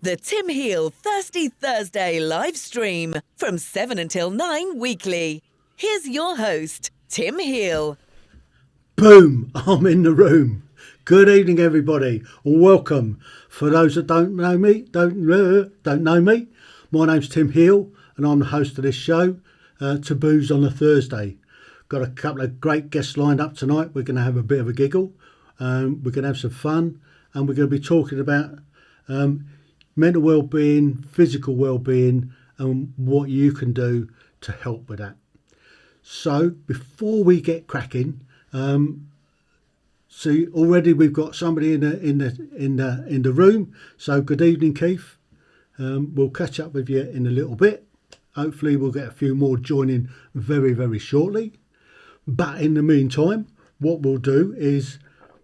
The Tim Heale Thirsty Thursday live stream from 7 until 9 weekly. Here's your host, Tim Heale. Boom! I'm in the room. Good evening, everybody. Welcome. For those that don't know me, my name's Tim Heale, and I'm the host of this show, Taboos on a Thursday. Got a couple of great guests lined up tonight. We're going to have a bit of a giggle. We're going to have some fun, and we're going to be talking about mental well-being, physical well-being, and what you can do to help with that. So before we get cracking, see, already we've got somebody in the room. So good evening, Keith. We'll catch up with you in a little bit. Hopefully we'll get a few more joining very, very shortly. But in the meantime, what we'll do is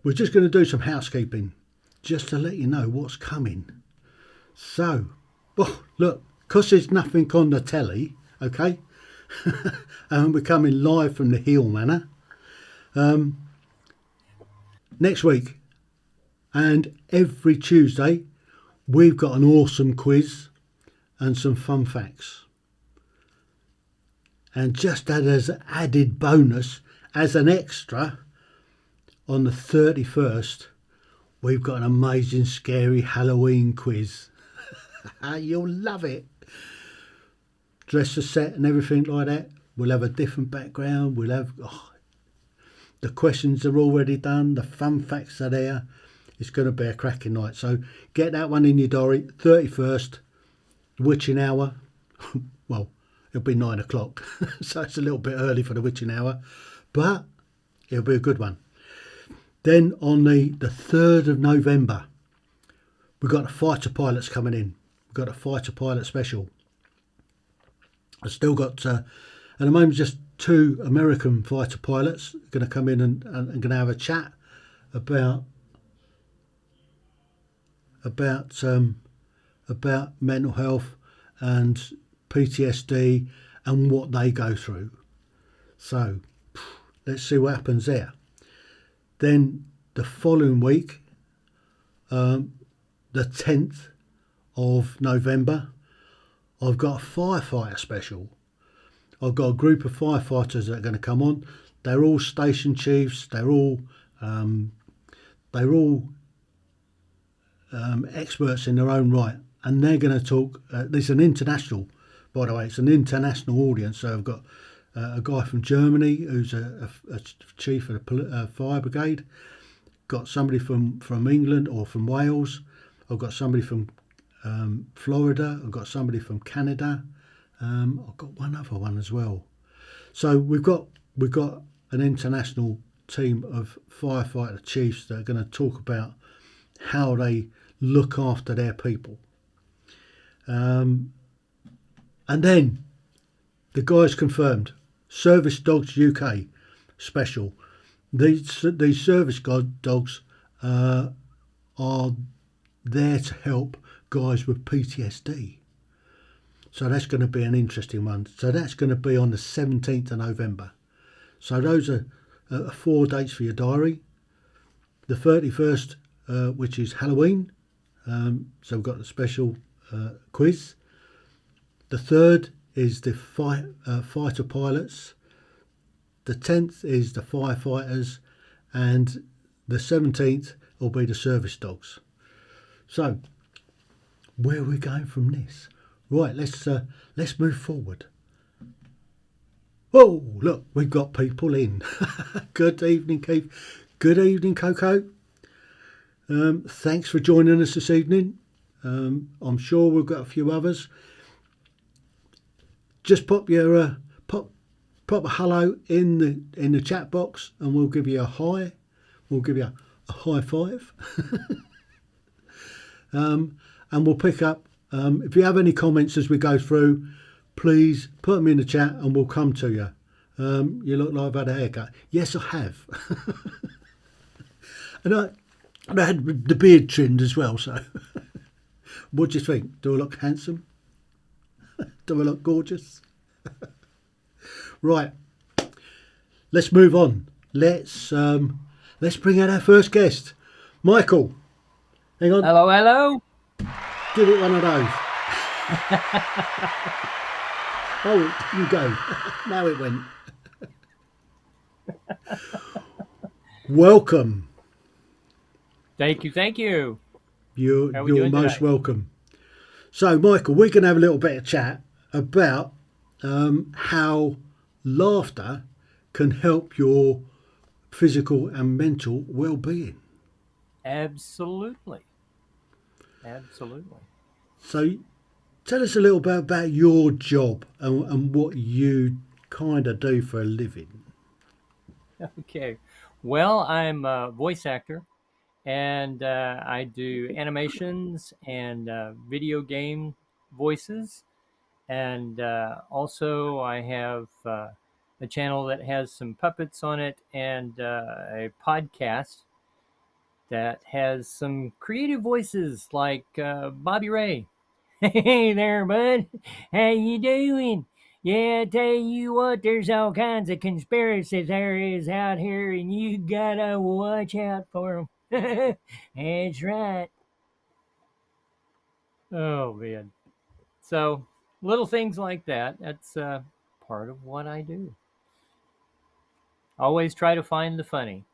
we're just going to do some housekeeping just to let you know what's coming. So, look, because there's nothing on the telly, okay, and we're coming live from the Heale Manor next week, and every Tuesday we've got an awesome quiz and some fun facts. And just as an added bonus, as an extra, on the 31st, we've got an amazing, scary Halloween quiz. You'll love it. Dress the set and everything like that. We'll have a different background. We'll have... the questions are already done. The fun facts are there. It's going to be a cracking night. So get that one in your diary. 31st, witching hour. Well, it'll be 9 o'clock. So it's a little bit early for the witching hour. But it'll be a good one. Then on the 3rd of November, we've got the fighter pilots coming in. We've got a fighter pilot special. I've still got, at the moment, just 2 American fighter pilots going to come in and going to have a chat about mental health and PTSD and what they go through. So let's see what happens there. Then the following week, the 10th of November, I've got a firefighter special. I've got a group of firefighters that are going to come on. They're all station chiefs. They're all experts in their own right, and they're going to talk. This is an international, by the way. It's an international audience. So I've got a guy from Germany who's a chief of the fire brigade. Got somebody from England or from Wales. I've got somebody from Florida. I've got somebody from Canada. I've got one other one as well. So we've got an international team of firefighter chiefs that are going to talk about how they look after their people. And then the guys confirmed Service Dogs UK special. These service dogs are there to help guys with PTSD. So that's going to be an interesting one. So that's going to be on the 17th of November. So those are 4 dates for your diary. The 31st, which is Halloween. So we've got the special quiz. The 3rd is the fighter pilots. The 10th is the firefighters. And the 17th will be the service dogs. So where are we going from this? Right, let's move forward. Oh, look, we've got people in. Good evening, Keith. Good evening, Coco. Thanks for joining us this evening. I'm sure we've got a few others. Just pop your pop a hello in the chat box, and we'll give you a hi. We'll give you a high five, and we'll pick up. If you have any comments as we go through, please put them in the chat and we'll come to you. You look like I've had a haircut. Yes, I have. and I had the beard trimmed as well. So what do you think? Do I look handsome? Do I look gorgeous? Right. Let's move on. Let's bring out our first guest. Michael. Hang on. Hello, hello. Give it one of those. Oh, you go. Now it went. Welcome. Thank you. Thank you. You're, How are we you're doing most today? welcome. So, Michael, we're going to have a little bit of chat about how laughter can help your physical and mental well-being. Absolutely. Absolutely. So, tell us a little bit about your job and what you kind of do for a living. Okay. Well, I'm a voice actor and I do animations and video game voices. And also, I have a channel that has some puppets on it and a podcast that has some creative voices like Bobby Ray. Hey there, bud. How you doing? Yeah, I tell you what, there's all kinds of conspiracies there is out here, and you gotta watch out for them. That's right. Oh, man. So, little things like that. That's part of what I do. Always try to find the funny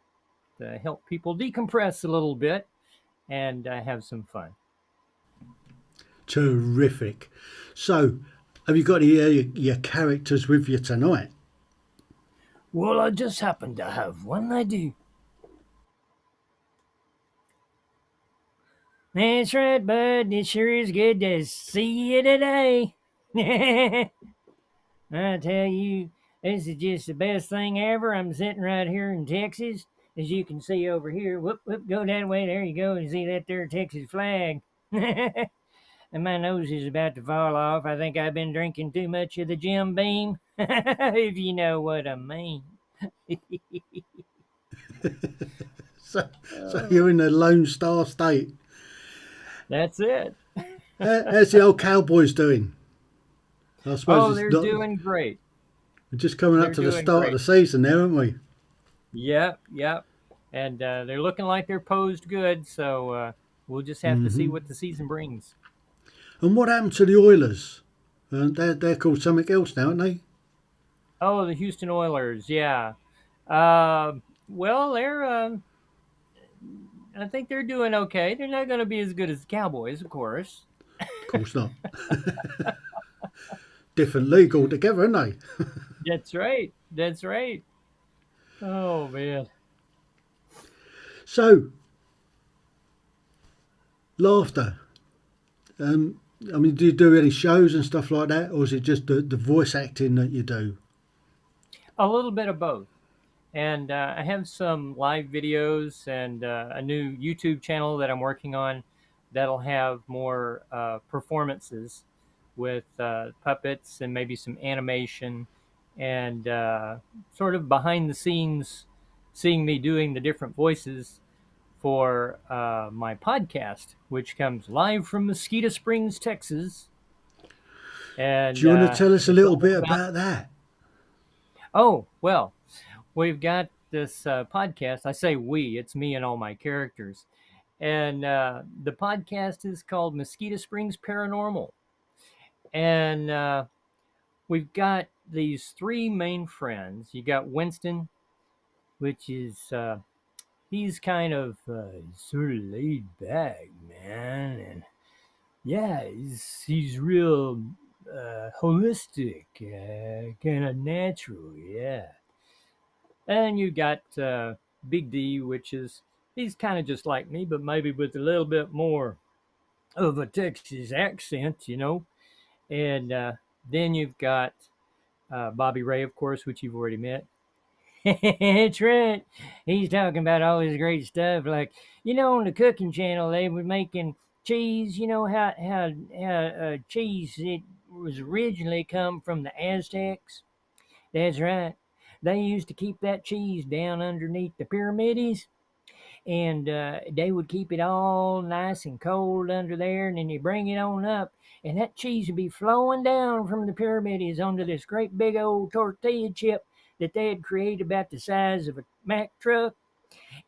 to help people decompress a little bit and have some fun. Terrific. So, have you got any your characters with you tonight? Well, I just happen to have one, I do. That's right, bud. It sure is good to see you today. I tell you, this is just the best thing ever. I'm sitting right here in Texas, as you can see over here. Whoop, whoop, go that way. There you go. And see that there Texas flag. And my nose is about to fall off. I think I've been drinking too much of the Jim Beam, if you know what I mean. So you're in the Lone Star State. That's it. How's the old Cowboys doing? I suppose Oh, it's they're not. doing great. We're just coming up They're to the doing start of great. the season now, aren't we? Yep, yep. And they're looking like they're posed good, so we'll just have to see Hmm. what the season brings. And what happened to the Oilers? They're called something else now, aren't they? Oh, the Houston Oilers, yeah. Uh, well, they're I think they're doing okay. They're not going to be as good as the Cowboys, of course. Of course not. Different league altogether, aren't they? That's right. That's right. Oh man. So, laughter. I mean, do you do any shows and stuff like that, or is it just the voice acting that you do? A little bit of both. And I have some live videos and a new YouTube channel that I'm working on that'll have more performances with puppets and maybe some animation and sort of behind the scenes, seeing me doing the different voices for my podcast, which comes live from Mosquito Springs, Texas. Do And you want to tell us a it's little all bit about, about that? oh, well, we've got this podcast. I say we, it's me and all my characters. And the podcast is called Mosquito Springs Paranormal. And we've got these three main friends. You got Winston, which is, he's kind of sort of laid back, man. And yeah, he's real holistic, kind of natural, yeah. And you got Big D, which is he's kind of just like me, but maybe with a little bit more of a Texas accent. And then you've got Bobby Ray, of course, which you've already met. That's right. He's talking about all this great stuff, like on the cooking channel they were making cheese. You know how cheese it was originally come from the Aztecs. That's right. They used to keep that cheese down underneath the pyramids, and they would keep it all nice and cold under there, and then you bring it on up, and that cheese would be flowing down from the pyramids onto this great big old tortilla chip that they had created about the size of a Mack truck,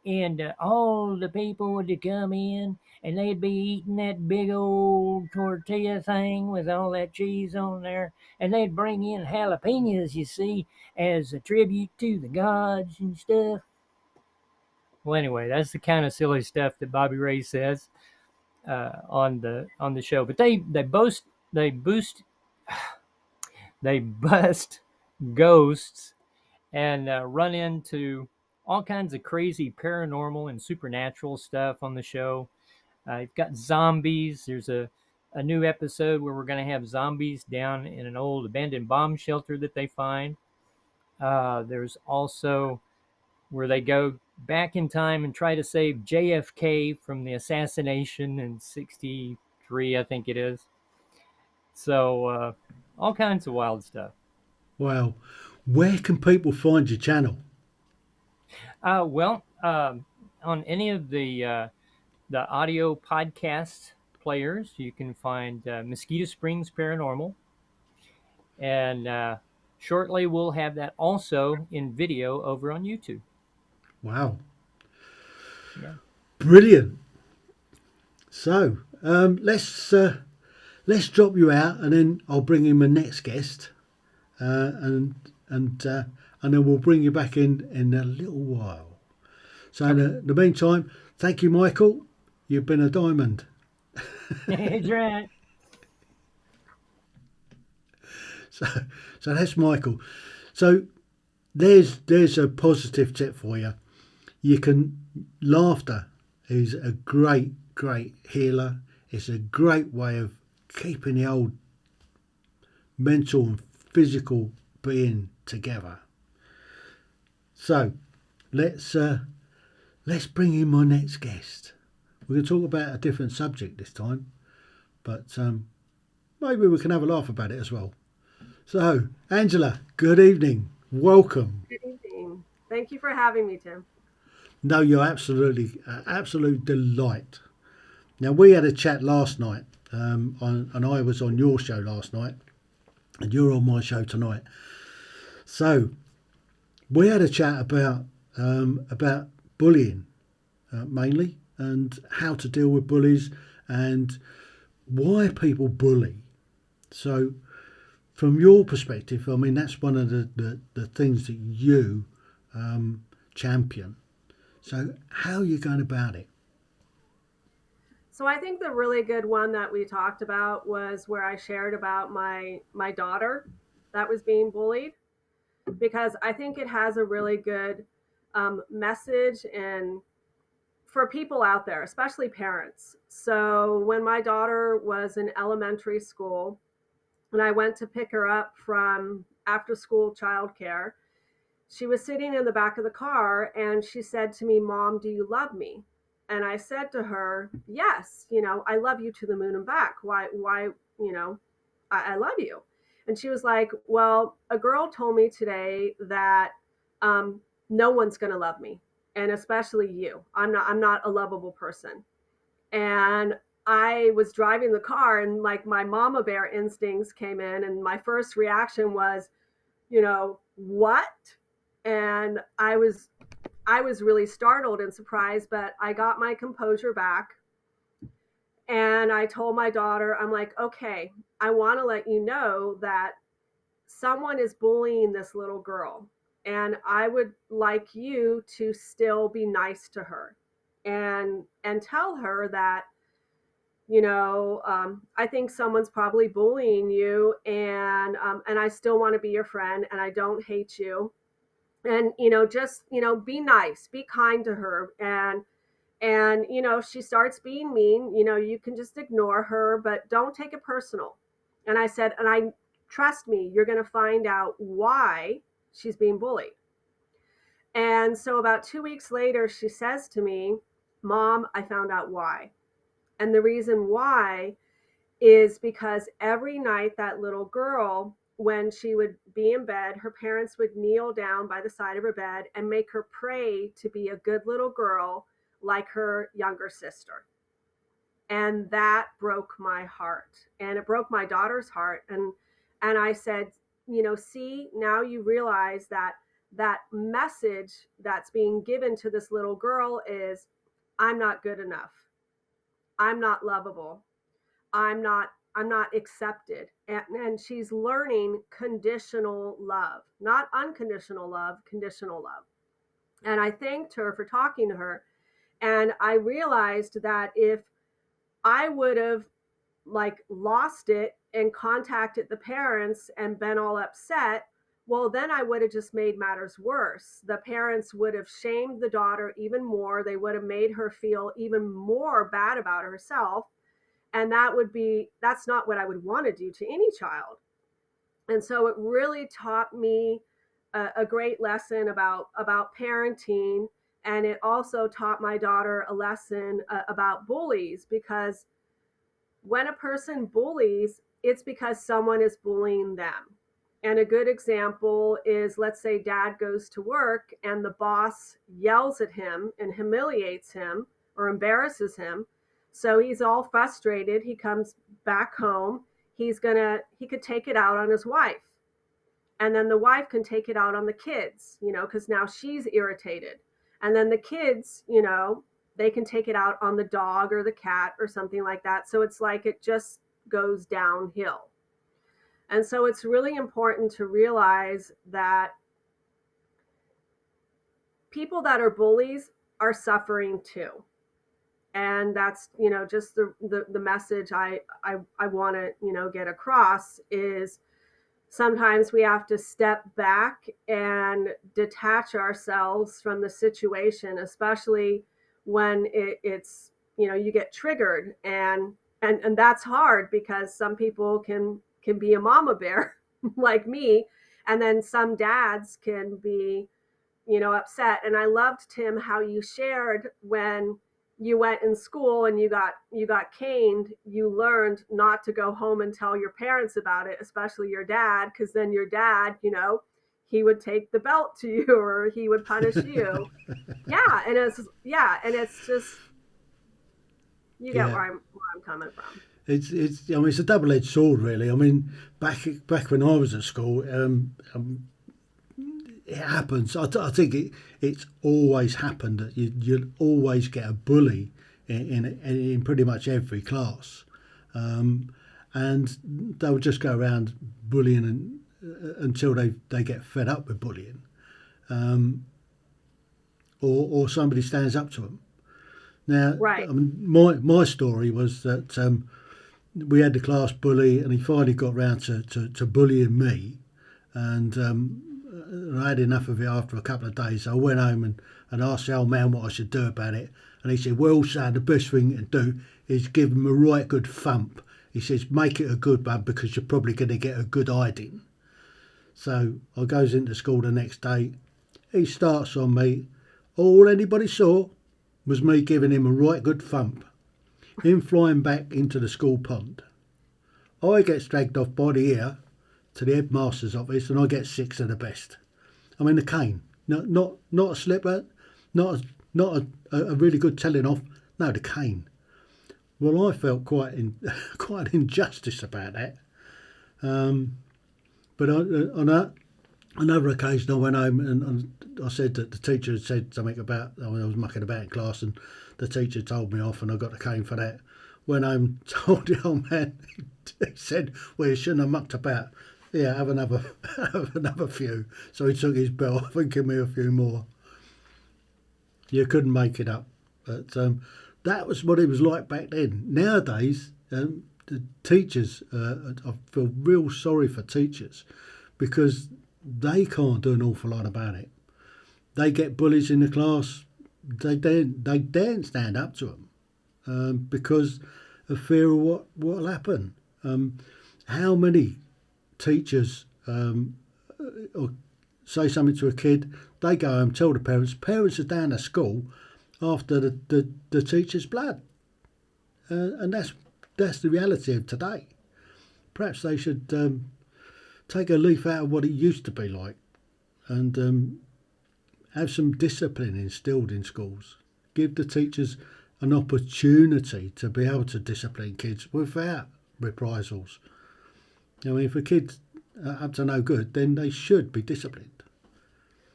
and all the people would come in, and they'd be eating that big old tortilla thing with all that cheese on there, and they'd bring in jalapenos, you see, as a tribute to the gods and stuff. Well, anyway, that's the kind of silly stuff that Bobby Ray says on the show. But they boost they bust ghosts and run into all kinds of crazy paranormal and supernatural stuff on the show. You've got zombies. There's a new episode where we're going to have zombies down in an old abandoned bomb shelter that they find. There's also where they go back in time and try to save JFK from the assassination in 63, I think it is. So, all kinds of wild stuff. Wow. Where can people find your channel? Well, on any of the audio podcast players, you can find Mosquito Springs Paranormal. And shortly, we'll have that also in video over on YouTube. Wow. Yeah. Brilliant. So let's drop you out, and then I'll bring in my next guest, and then we'll bring you back in a little while. So in the meantime, thank you, Michael. You've been a diamond. That's right. So that's Michael. So there's a positive tip for you. Laughter is a great healer. It's a great way of keeping the old mental and physical being together. So let's bring in my next guest. We're going to talk about a different subject this time, but maybe we can have a laugh about it as well. So, Angela, good evening. Welcome. Good evening. Thank you for having me, Tim. No, you're absolute delight. Now, we had a chat last night, and I was on your show last night, and you're on my show tonight. So, we had a chat about bullying, mainly, and how to deal with bullies and why people bully. So, from your perspective, I mean, that's one of the things that you champion. So how are you going about it? So I think the really good one that we talked about was where I shared about my daughter that was being bullied, because I think it has a really good message and for people out there, especially parents. So when my daughter was in elementary school and I went to pick her up from after school childcare, she was sitting in the back of the car and she said to me, "Mom, do you love me?" And I said to her, "Yes, I love you to the moon and back. Why, I love you." And she was like, "Well, a girl told me today that no one's going to love me, and especially you. I'm not a lovable person." And I was driving the car and like my mama bear instincts came in and my first reaction was, what? And I was really startled and surprised, but I got my composure back. And I told my daughter, I'm like, "Okay, I want to let you know that someone is bullying this little girl. And I would like you to still be nice to her and tell her that, I think someone's probably bullying you, and I still want to be your friend, and I don't hate you. And just be nice, be kind to her, and if she starts being mean, you can just ignore her, but don't take it personal." And I said, and I trust me, you're going to find out why she's being bullied. And so about 2 weeks later, she says to me, "Mom, I found out why. And the reason why is because every night that little girl, when she would be in bed, her parents would kneel down by the side of her bed and make her pray to be a good little girl like her younger sister." And that broke my heart, and it broke my daughter's heart. And I said, "See, now you realize that that message that's being given to this little girl is, I'm not good enough. I'm not lovable. I'm not accepted. And she's learning conditional love, not unconditional love, conditional love. And I thanked her for talking to her. And I realized that if I would have like lost it and contacted the parents and been all upset, well, then I would have just made matters worse. The parents would have shamed the daughter even more. They would have made her feel even more bad about herself. And that's not what I would want to do to any child. And so it really taught me a great lesson about parenting. And it also taught my daughter a lesson about bullies, because when a person bullies, it's because someone is bullying them. And a good example is, let's say dad goes to work and the boss yells at him and humiliates him or embarrasses him. So he's all frustrated. He comes back home. He could take it out on his wife. And then the wife can take it out on the kids, because now she's irritated. And then the kids, they can take it out on the dog or the cat or something like that. So it's like it just goes downhill. And so it's really important to realize that people that are bullies are suffering too. And that's, just the message I want to, get across is sometimes we have to step back and detach ourselves from the situation, especially when it's, you get triggered, and that's hard because some people can be a mama bear like me. And then some dads can be, upset. And I loved, Tim, how you shared when you went in school and you got caned, you learned not to go home and tell your parents about it, especially your dad, because then your dad, he would take the belt to you or he would punish you. And it's just, you get where I'm coming from. It's a double-edged sword, really. I mean, back when I was at school, it happens. I think it's always happened that you'll always get a bully in pretty much every class, and they'll just go around bullying until they get fed up with bullying, or somebody stands up to them. Now, right. I mean, my story was that we had the class bully, and he finally got round to bullying me, and I had enough of it after a couple of days. I went home and asked the old man what I should do about it. And he said, well, son, the best thing to do is give him a right good thump. He says, make it a good one because you're probably going to get a good hiding. So I goes into school the next day. He starts on me. All anybody saw was me giving him a right good thump. Him flying back into the school pond. I get dragged off by the ear to the headmaster's office, and I get 6 of the best. I mean, the cane, not a slipper, not a really good telling off. No, the cane. Well, I felt quite an injustice about that. But on another occasion, I went home and I said that the teacher had said something about I was mucking about in class, and the teacher told me off, and I got the cane for that. Went home, told the old man. He said, "Well, you shouldn't have mucked about. Yeah, have another few." So he took his belt off and gave me a few more. You couldn't make it up. But that was what it was like back then. Nowadays, the teachers, I feel real sorry for teachers because they can't do an awful lot about it. They get bullies in the class. They daren't stand up to them because of fear of what will happen. How many teachers or say something to a kid, they go home, tell the parents are down at school after the teacher's blood, and that's the reality of today. Perhaps they should take a leaf out of what it used to be like and have some discipline instilled in schools. Give the teachers an opportunity to be able to discipline kids without reprisals. I mean, if a kid's up to no good, then they should be disciplined.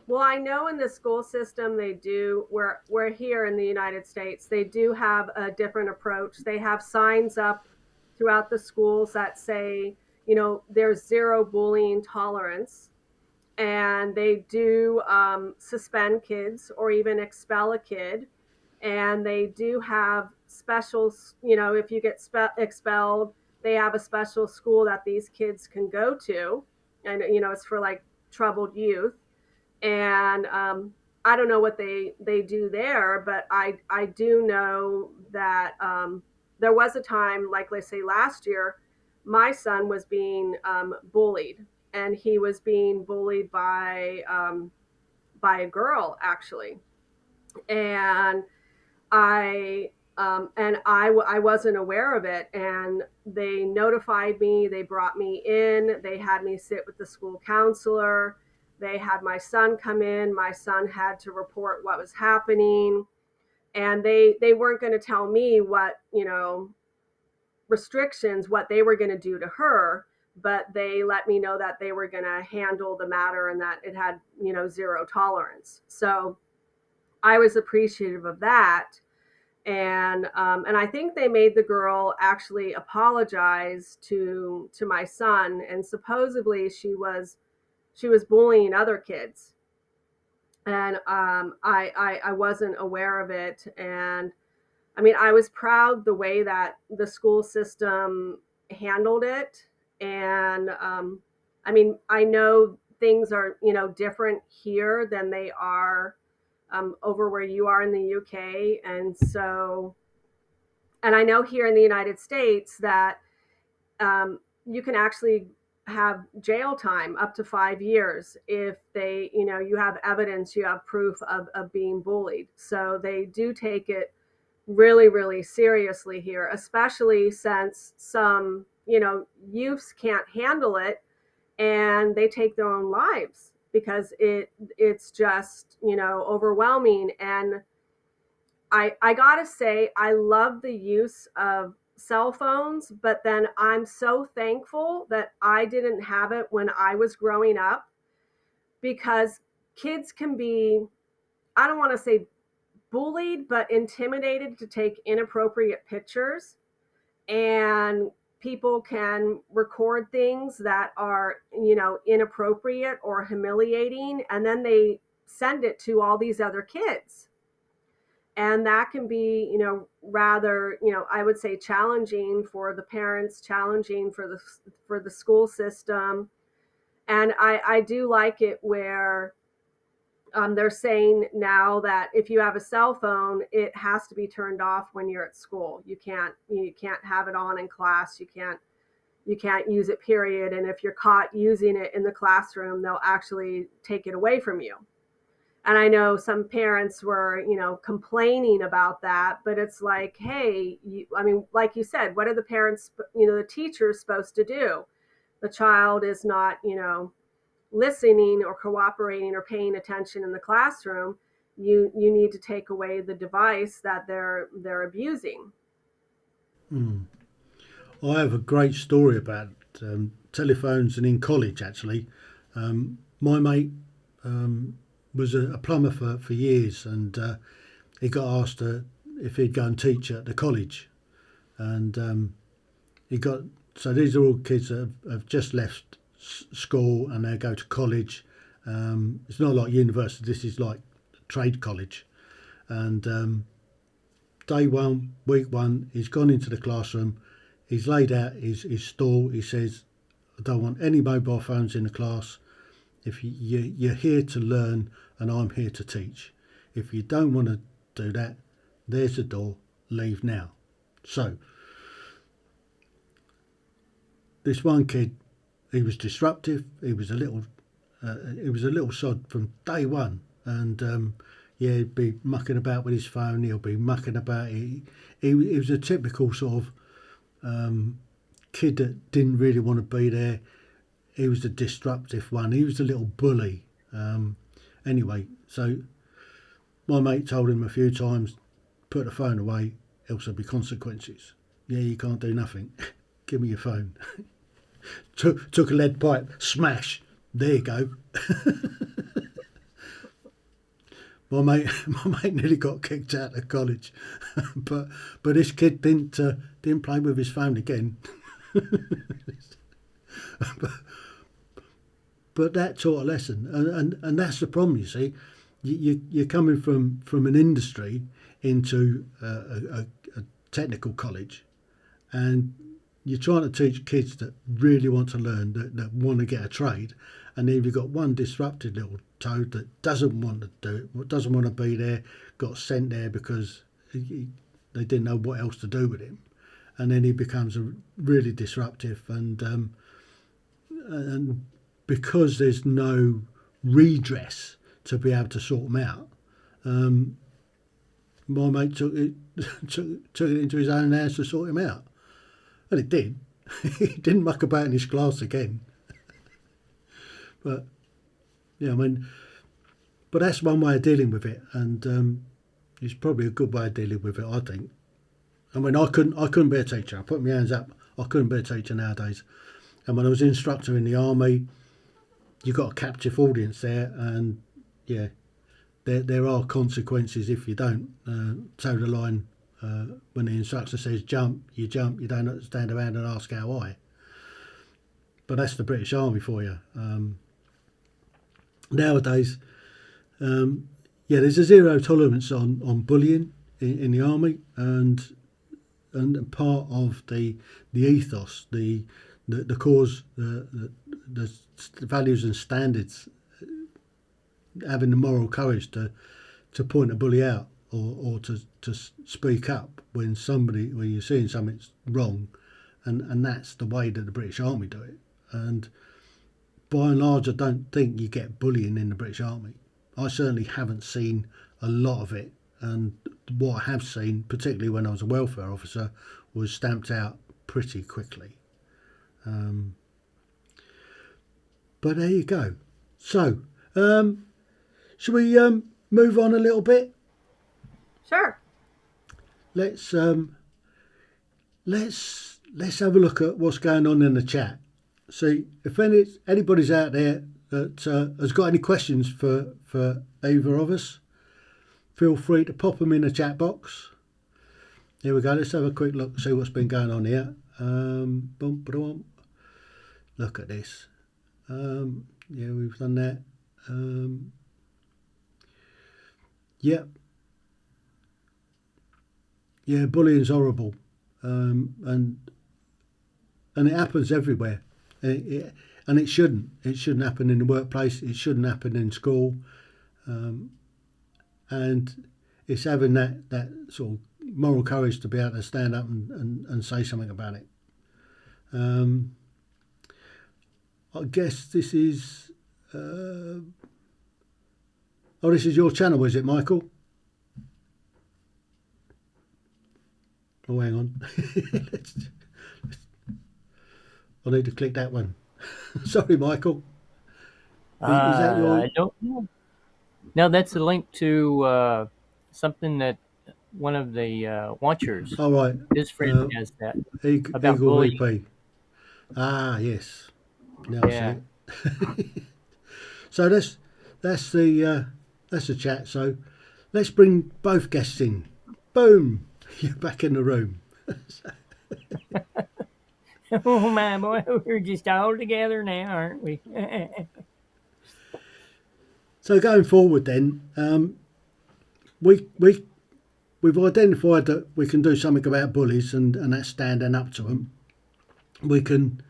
Well, I know in the school system they do, we're here in the United States, they do have a different approach. They have signs up throughout the schools that say, there's zero bullying tolerance. And they do suspend kids or even expel a kid. And they do have special, if you get expelled, they have a special school that these kids can go to. And, it's for like troubled youth. And I don't know what they do there, but I do know that there was a time, like let's say last year, my son was being bullied, and he was being bullied by a girl actually, and I wasn't aware of it, and they notified me. They brought me in. They had me sit with the school counselor. They had my son come in. My son had to report what was happening, and they weren't going to tell me what restrictions, what they were going to do to her, but they let me know that they were going to handle the matter and that it had zero tolerance. So I was appreciative of that. And I think they made the girl actually apologize to my son, and supposedly she was bullying other kids, and I wasn't aware of it. And I mean, I was proud the way that the school system handled it. And I mean, I know things are different here than they are over where you are in the UK. And I know here in the United States that you can actually have jail time up to 5 years if you have evidence, you have proof of being bullied. So they do take it really, really seriously here, especially since some, youths can't handle it and they take their own lives because it's just, overwhelming. And I gotta say, I love the use of cell phones, but then I'm so thankful that I didn't have it when I was growing up, because kids can be, I don't want to say bullied, but intimidated to take inappropriate pictures. And people can record things that are, inappropriate or humiliating, and then they send it to all these other kids. And that can be rather I would say challenging for the parents, challenging for the school system. And I do like it where they're saying now that if you have a cell phone, it has to be turned off when you're at school. You can't have it on in class. You can't use it, period. And if you're caught using it in the classroom, they'll actually take it away from you. And I know some parents were, complaining about that, but it's like, hey, I mean, like you said, what are the parents, the teachers supposed to do? The child is not, listening or cooperating or paying attention in the classroom. You need to take away the device that they're abusing. I have a great story about telephones, and in college actually. My mate was a plumber for years, and he got asked if he'd go and teach at the college. And so these are all kids that have just left school and they go to college. It's not like university, this is like trade college. And day one, week one, he's gone into the classroom, he's laid out his stall, he says, I don't want any mobile phones in the class. If you're here to learn and I'm here to teach. If you don't want to do that, there's the door, leave now. So this one kid, he was disruptive. He was a little sod from day one, and he'd be mucking about with his phone. He'll be mucking about. He was a typical sort of kid that didn't really want to be there. He was the disruptive one. He was a little bully. Anyway, so my mate told him a few times, put the phone away, else there'll be consequences. Yeah, you can't do nothing. Give me your phone. Took a lead pipe, smash. There you go. my mate nearly got kicked out of college, but this kid didn't play with his phone again. but that taught a lesson, and that's the problem. You see, you're coming from an industry into a technical college, and you're trying to teach kids that really want to learn, that want to get a trade, and then you've got one disrupted little toad that doesn't want to do it, doesn't want to be there, got sent there because they didn't know what else to do with him, and then he becomes really disruptive, and because there's no redress to be able to sort them out, my mate took it into his own hands to sort him out. And it did. He didn't muck about in his class again. But, yeah, I mean, but that's one way of dealing with it. And it's probably a good way of dealing with it, I think. I mean, I couldn't be a teacher. I put my hands up. I couldn't be a teacher nowadays. And when I was an instructor in the army, you got a captive audience there. And, yeah, there are consequences if you don't toe the line. When the instructor says jump, you don't stand around and ask how high. But that's the British Army for you. Nowadays, there's a zero tolerance on bullying in the army, and part of the ethos, the cause, the values and standards, having the moral courage to point a bully out, or to speak up when you're seeing something's wrong, and that's the way that the British Army do it. And by and large, I don't think you get bullying in the British Army. I certainly haven't seen a lot of it, and what I have seen, particularly when I was a welfare officer, was stamped out pretty quickly. But there you go. So, should we move on a little bit? Sure. Let's have a look at what's going on in the chat. See if anybody's out there that has got any questions for either of us. Feel free to pop them in the chat box. Here we go. Let's have a quick look, see what's been going on here. Look at this. Yeah, we've done that. Yep. Yeah, bullying's horrible, and it happens everywhere, and it shouldn't. It shouldn't happen in the workplace. It shouldn't happen in school, and it's having that sort of moral courage to be able to stand up and say something about it. I guess this is this is your channel, is it, Michael? Oh, hang on. I need to click that one. Sorry, Michael. Is that your... I don't know. No, that's a link to something that one of the watchers, right. His friend has that. About Eagle bullying. VP. Ah, yes. Now Yeah. I see it. So that's the chat. So let's bring both guests in. Boom. You're back in the room. Oh my boy, we're just all together now, aren't we? So going forward, then, we've identified that we can do something about bullies, and that's standing up to them. We can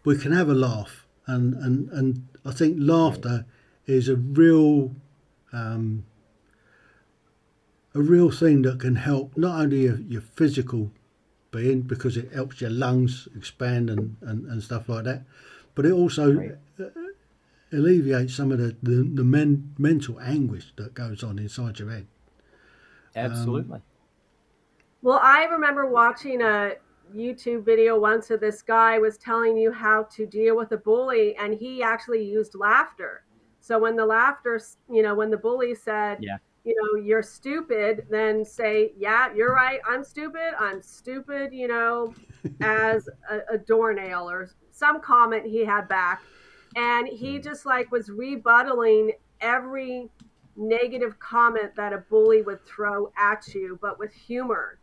have a laugh, and I think laughter is a real thing that can help not only your physical being, because it helps your lungs expand and stuff like that, but it also alleviates some of the mental anguish that goes on inside your head. Absolutely. Well, I remember watching a YouTube video once of this guy was telling you how to deal with a bully, and he actually used laughter. So when the when the bully said, you're stupid, then say, yeah, you're right, I'm stupid, as a doornail, or some comment he had back. And he just was rebuttaling every negative comment that a bully would throw at you, but with humor.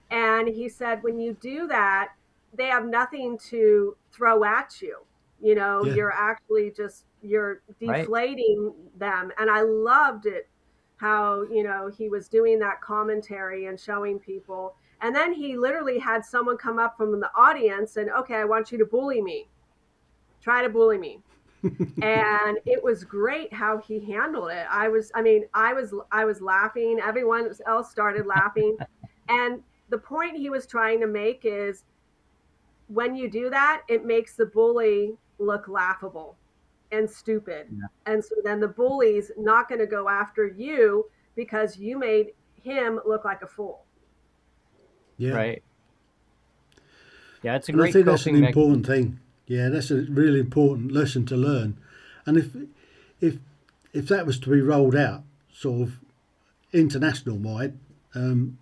And he said, when you do that, they have nothing to throw at you. You know, Yeah. you're actually just, you're Right. deflating them. And I loved it how, he was doing that commentary and showing people. And then he literally had someone come up from the audience and, okay, I want you to bully me. Try to bully me. And it was great how he handled it. I was laughing. Everyone else started laughing. And the point he was trying to make is, when you do that, it makes the bully look laughable and stupid. Yeah. And so then the bully's not going to go after you because you made him look like a fool. Yeah. Right. Yeah, it's a And I great think that's an coping important mechanism. thing. Yeah, that's a really important lesson to learn. And if if that was to be rolled out, sort of international wide, and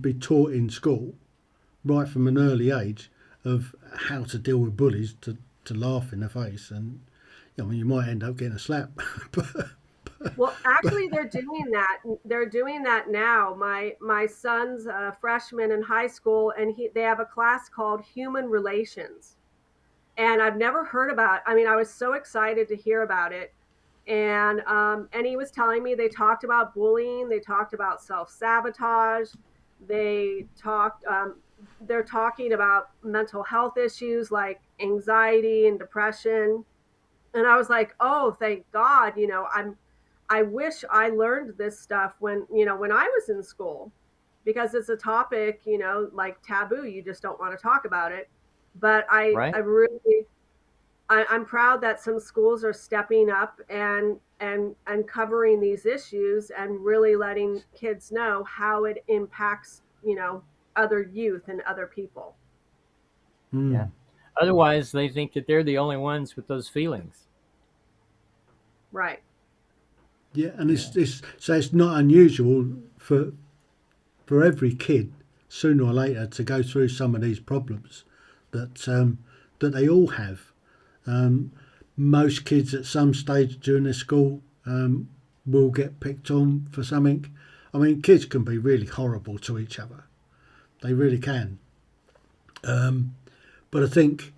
be taught in school right from an early age of how to deal with bullies, to laugh in the face, and you might end up getting a slap. but, Well, actually, they're doing that. They're doing that now. My son's a freshman in high school, and they have a class called Human Relations. And I've never heard about. I mean, I was so excited to hear about it, and he was telling me they talked about bullying, they talked about self sabotage, they talked. They're talking about mental health issues like anxiety and depression, and I was like, oh, thank God. I wish I learned this stuff when I was in school, because it's a topic, like taboo. You just don't want to talk about it. But I Right. really, I'm proud that some schools are stepping up and covering these issues and really letting kids know how it impacts, other youth and other people. Yeah. Otherwise, they think that they're the only ones with those feelings. Right. Yeah, and Yeah. it's not unusual for every kid sooner or later to go through some of these problems that they all have. Um, Most kids at some stage during their school will get picked on for something. I mean, kids can be really horrible to each other. They really can. But I think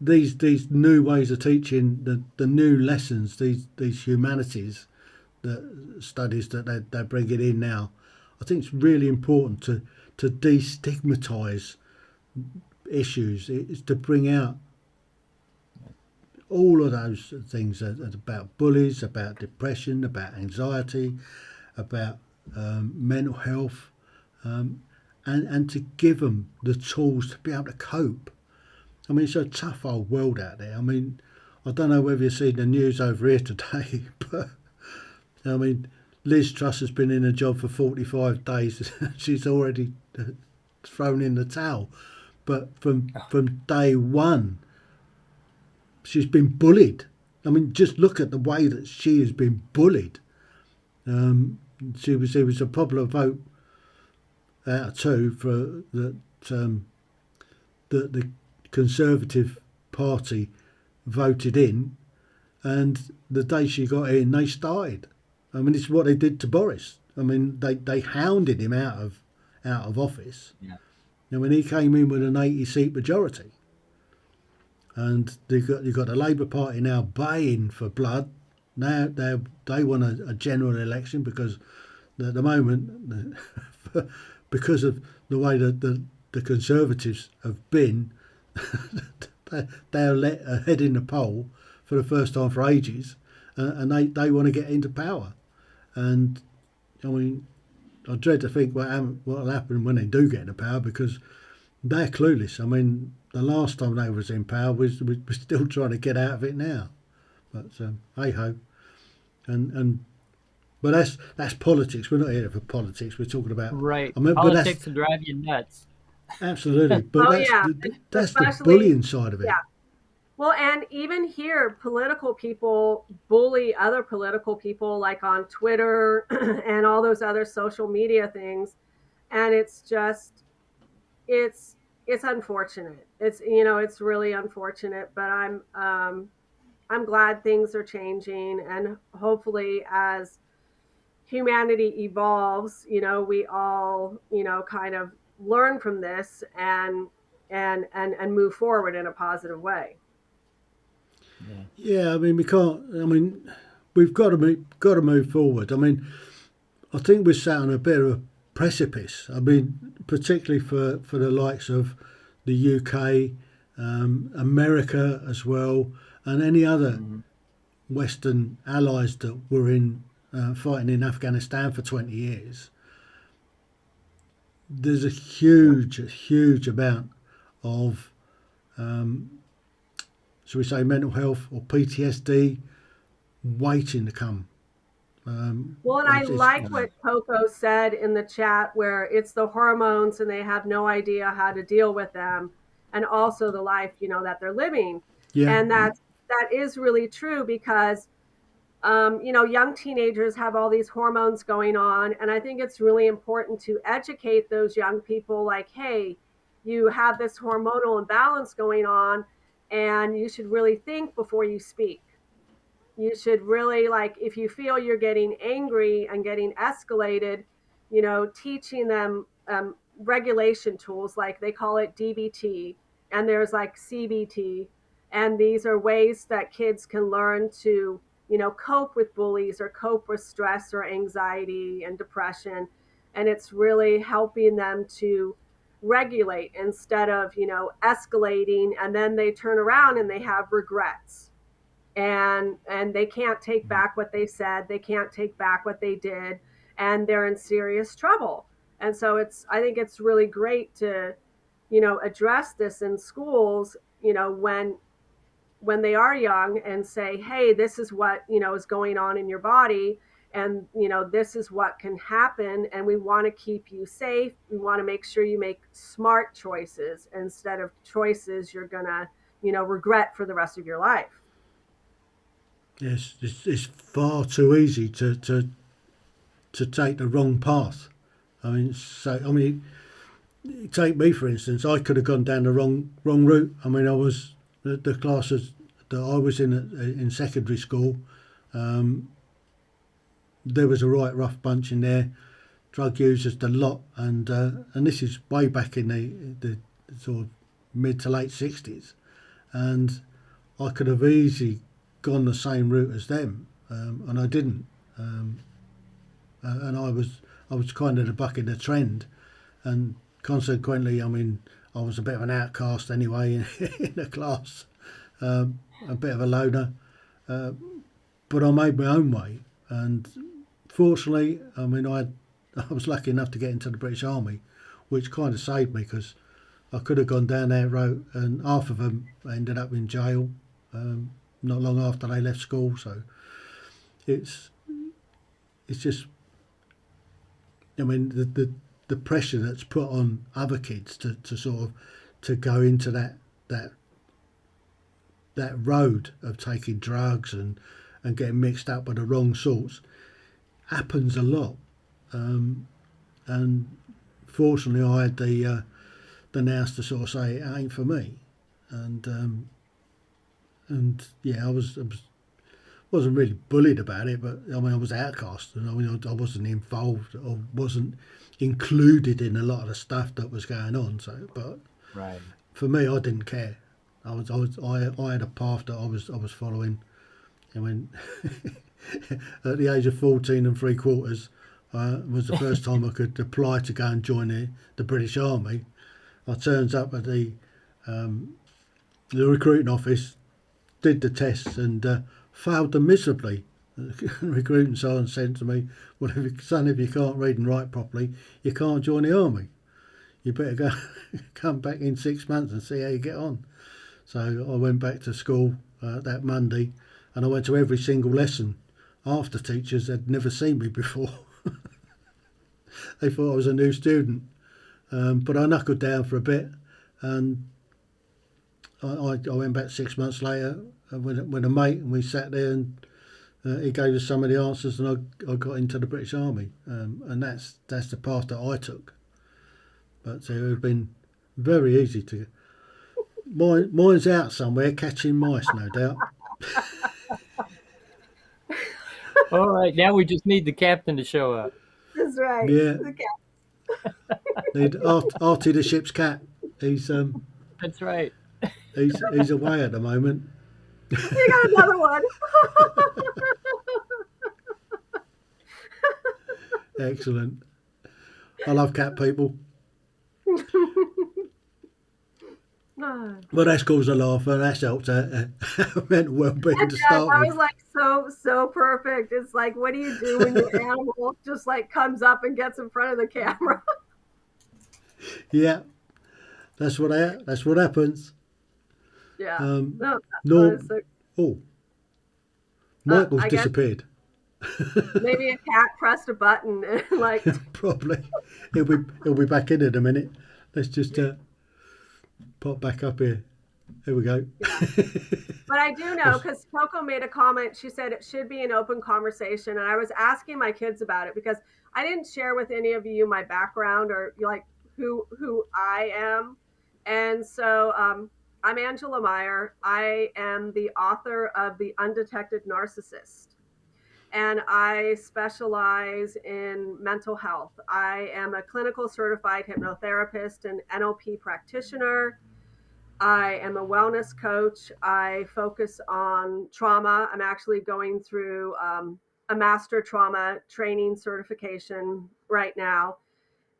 these new ways of teaching, the new lessons, these humanities that studies that they're bringing in now, I think it's really important to destigmatise issues. It's to bring out all of those things about bullies, about depression, about anxiety, about mental health, and to give them the tools to be able to cope. I mean, it's a tough old world out there. I mean, I don't know whether you've seen the news over here today, but I mean, Liz Truss has been in a job for 45 days. She's already thrown in the towel. But from day one, she's been bullied. I mean, just look at the way that she has been bullied. She was a popular vote out of two for that the Conservative Party voted in, and the day she got in, they started. I mean, it's what they did to Boris. I mean, they hounded him out of office. Yeah. And when he came in with an 80-seat majority, and you've got the Labour Party now baying for blood. Now they want a general election because at the moment, because of the way that the Conservatives have been, they're ahead in the poll for the first time for ages, and they want to get into power. And I mean, I dread to think what will happen when they do get into power, because they're clueless. I mean, the last time they was in power, we're still trying to get out of it now. But hey ho, and but that's politics. We're not here for politics. We're talking about. Right. I mean, but that's Politics will drive you nuts. absolutely. But Oh yeah, that's the especially, bullying side of it. yeah. Well, and even here, political people bully other political people, like on Twitter and all those other social media things, and it's just, it's unfortunate. It's really unfortunate. But I'm glad things are changing, and hopefully as humanity evolves, we all, kind of learn from this and move forward in a positive way. Yeah. Yeah, I mean, we can't. I mean, we've got to move forward. I mean, I think we're sat on a bit of a precipice. I mean, particularly for the likes of the UK, America as well, and any other Western allies that were in fighting in Afghanistan for 20 years. There's a huge amount of, shall we say, mental health or PTSD waiting to come. Well, and I like what Coco said in the chat, where it's the hormones and they have no idea how to deal with them, and also the life, that they're living. Yeah, And that is really true, because young teenagers have all these hormones going on. And I think it's really important to educate those young people like, hey, you have this hormonal imbalance going on, and you should really think before you speak. You should really, like, if you feel you're getting angry and getting escalated, teaching them regulation tools, like they call it DBT, and there's like CBT. And these are ways that kids can learn to, cope with bullies or cope with stress or anxiety and depression. And it's really helping them to regulate instead of, escalating, and then they turn around and they have regrets, and they can't take back what they said, they can't take back what they did, and they're in serious trouble. And so I think it's really great to, address this in schools, when they are young, and say, hey, this is what, is going on in your body, and this is what can happen, and we want to keep you safe. We want to make sure you make smart choices instead of choices you're gonna, regret for the rest of your life. yes, it's far too easy to take the wrong path. I mean, take me for instance. I could have gone down the wrong route. I mean, I was the classes that I was in secondary school. There was a right rough bunch in there, drug users, the lot, and this is way back in the sort of mid to late 60s, and I could have easily gone the same route as them, and I didn't. And I was kind of the buck in the trend, and consequently, I mean, I was a bit of an outcast anyway in the class, a bit of a loner, but I made my own way, and fortunately, I mean, I was lucky enough to get into the British Army, which kind of saved me, because I could have gone down that route, and half of them ended up in jail not long after they left school. So it's just, I mean, the pressure that's put on other kids to sort of to go into that road of taking drugs and getting mixed up with the wrong sorts happens a lot. And fortunately, I had the nous to sort of say it ain't for me, and yeah, I wasn't really bullied about it, but I mean, I was outcast, and I mean, I wasn't involved or wasn't included in a lot of the stuff that was going on. So, but Right. for me, I didn't care. I had a path that I was following. I mean, at the age of 14 and 3/4 was the first time I could apply to go and join the British Army. I turns up at the recruiting office, did the tests, and failed them miserably. The recruiting sergeant said to me, "Well, if you can't read and write properly, you can't join the army. You better go come back in 6 months and see how you get on." So I went back to school that Monday, and I went to every single lesson. Half the teachers had never seen me before. They thought I was a new student. But I knuckled down for a bit, and I went back 6 months later with a mate, and we sat there, and he gave us some of the answers, and I got into the British Army, and that's the path that I took. But it would have been very easy to. Mine's out somewhere catching mice, no doubt. All right, now we just need the captain to show up. That's right. Yeah, The need Artie the ship's cat. He's That's right. he's away at the moment. You got another one. Excellent. I love cat people. Well, that's caused a laugh, and that's helped mental well-being to start That with. was like so perfect. It's like, what do you do when your animal just like comes up and gets in front of the camera? Yeah, that's what happens. Yeah. No, No, so, oh, Michael's I guess disappeared. maybe a cat pressed a button and like. Probably. He'll be back in a minute. Let's just pop back up here. Here we go. Yeah. But I do know, because Coco made a comment. She said it should be an open conversation, and I was asking my kids about it because I didn't share with any of you my background or like who I am. And so I'm Angela Myer. I am the author of The Undetected Narcissist, and I specialize in mental health. I am a clinical certified hypnotherapist and NLP practitioner. I am a wellness coach. I focus on trauma. I'm actually going through a master trauma training certification right now.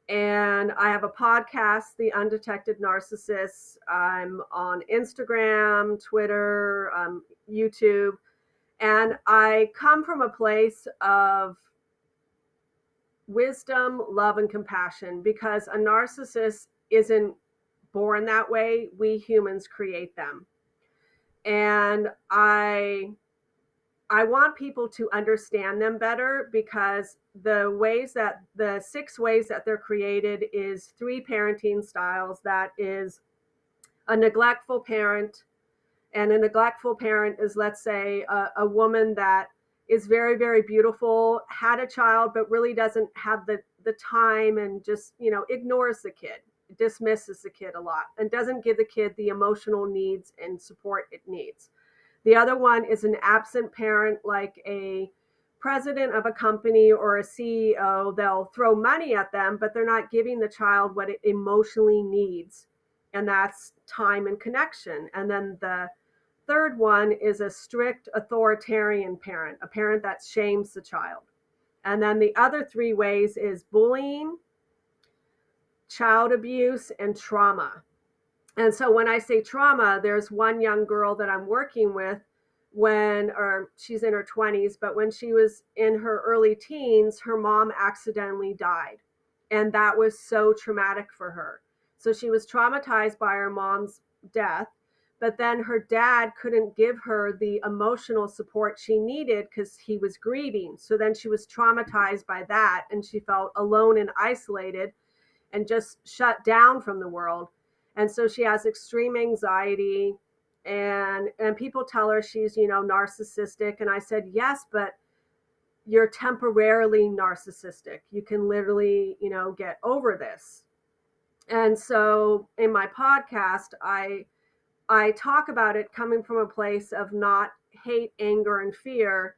And I have a podcast, The Undetected Narcissist. I'm on Instagram, Twitter, YouTube. And I come from a place of wisdom, love, and compassion, because a narcissist isn't born that way. We humans create them. And I want people to understand them better, because the 6 ways that they're created is 3 parenting styles. That is a neglectful parent. And a neglectful parent is, let's say, a woman that is very, very beautiful, had a child, but really doesn't have the time, and just, ignores the kid, dismisses the kid a lot, and doesn't give the kid the emotional needs and support it needs. The other one is an absent parent, like a president of a company or a CEO. They'll throw money at them, but they're not giving the child what it emotionally needs, and that's time and connection. And then the third one is a strict authoritarian parent, a parent that shames the child. And then the other 3 ways is bullying, child abuse, and trauma. And so when I say trauma, there's one young girl that I'm working with, or she's in her 20s, but when she was in her early teens, her mom accidentally died. And that was so traumatic for her. So she was traumatized by her mom's death, but then her dad couldn't give her the emotional support she needed because he was grieving. So then she was traumatized by that, and she felt alone and isolated and just shut down from the world. And so she has extreme anxiety, and people tell her she's, narcissistic. And I said, yes, but you're temporarily narcissistic. You can literally, get over this. And so in my podcast, I talk about it coming from a place of not hate, anger, and fear.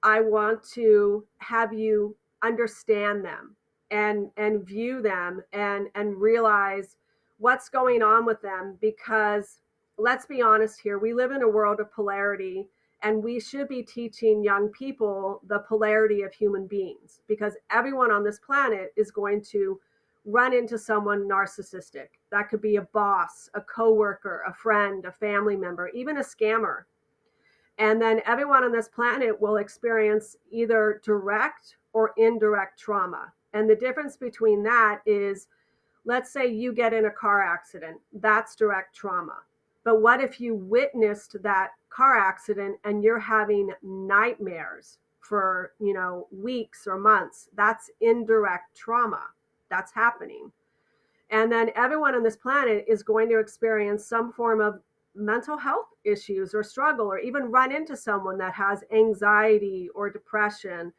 I want to have you understand them and view them and realize what's going on with them, because let's be honest here, we live in a world of polarity, and we should be teaching young people the polarity of human beings, because everyone on this planet is going to run into someone narcissistic. That could be a boss, a coworker, a friend, a family member, even a scammer. And then everyone on this planet will experience either direct or indirect trauma. And the difference between that is, let's say you get in a car accident, that's direct trauma. But what if you witnessed that car accident and you're having nightmares for, weeks or months? That's indirect trauma. That's happening. And then everyone on this planet is going to experience some form of mental health issues or struggle, or even run into someone that has anxiety or depression,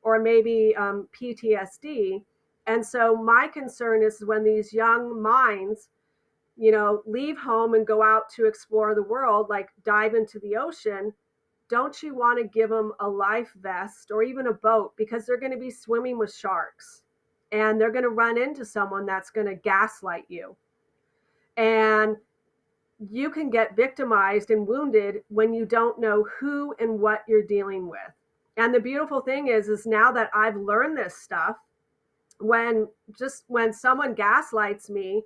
or maybe PTSD. And so my concern is when these young minds leave home and go out to explore the world, like dive into the ocean, don't you want to give them a life vest or even a boat, because they're going to be swimming with sharks and they're going to run into someone that's going to gaslight you. And you can get victimized and wounded when you don't know who and what you're dealing with. And the beautiful thing is now that I've learned this stuff, when someone gaslights me,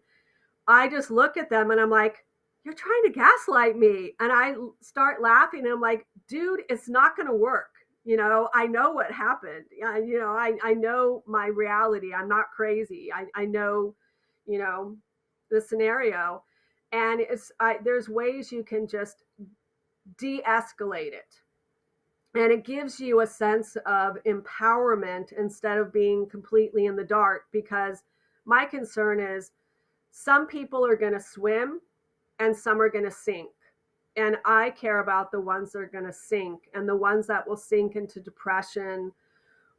I just look at them and I'm like, you're trying to gaslight me. And I start laughing and I'm like, dude, it's not going to work. I know what happened. I know my reality. I'm not crazy. I know, the scenario. And there's ways you can just de-escalate it. And it gives you a sense of empowerment instead of being completely in the dark, because my concern is some people are going to swim and some are going to sink. And I care about the ones that are going to sink, and the ones that will sink into depression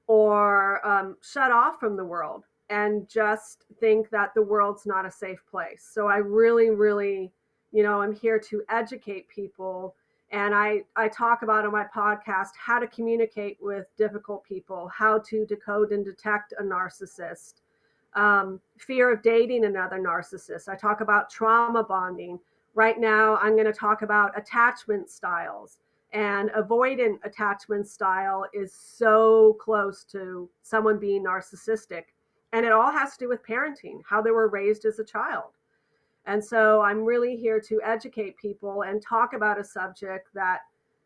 or shut off from the world and just think that the world's not a safe place. So I really, really, I'm here to educate people. And I talk about on my podcast how to communicate with difficult people, how to decode and detect a narcissist, fear of dating another narcissist. I talk about trauma bonding. Right now, I'm going to talk about attachment styles. And avoidant attachment style is so close to someone being narcissistic. And it all has to do with parenting, how they were raised as a child. And so I'm really here to educate people and talk about a subject that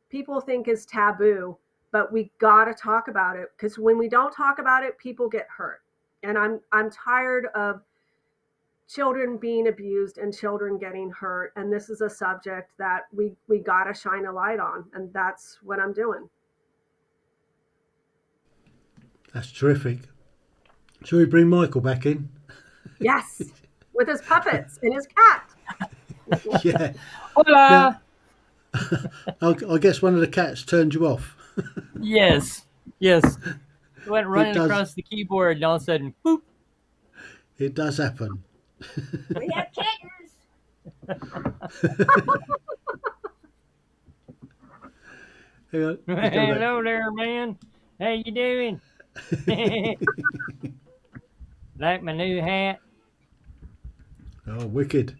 people think is taboo, but we got to talk about it, because when we don't talk about it, people get hurt. And I'm tired of children being abused and children getting hurt. And this is a subject that we got to shine a light on. And that's what I'm doing. That's terrific. Shall we bring Michael back in? Yes, with his puppets and his cat. Yeah. Hola! I guess one of the cats turned you off. Yes. Went running across the keyboard and all of a sudden, boop. It does happen. We have kittens. Hello there, man. How you doing? Like my new hat? Oh, wicked.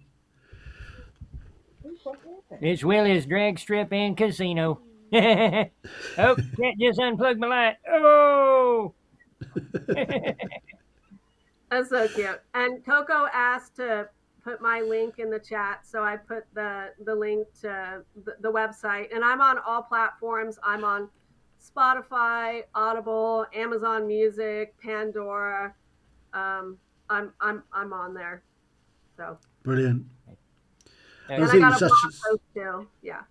It's Willie's drag strip and casino. Oh, can't just unplug my light. Oh! That's so cute. And Coco asked to put my link in the chat, so I put the link to the website. And I'm on all platforms. I'm on Spotify, Audible, Amazon Music, Pandora. I'm on there. So Brilliant. and I got a blog post too. Yeah.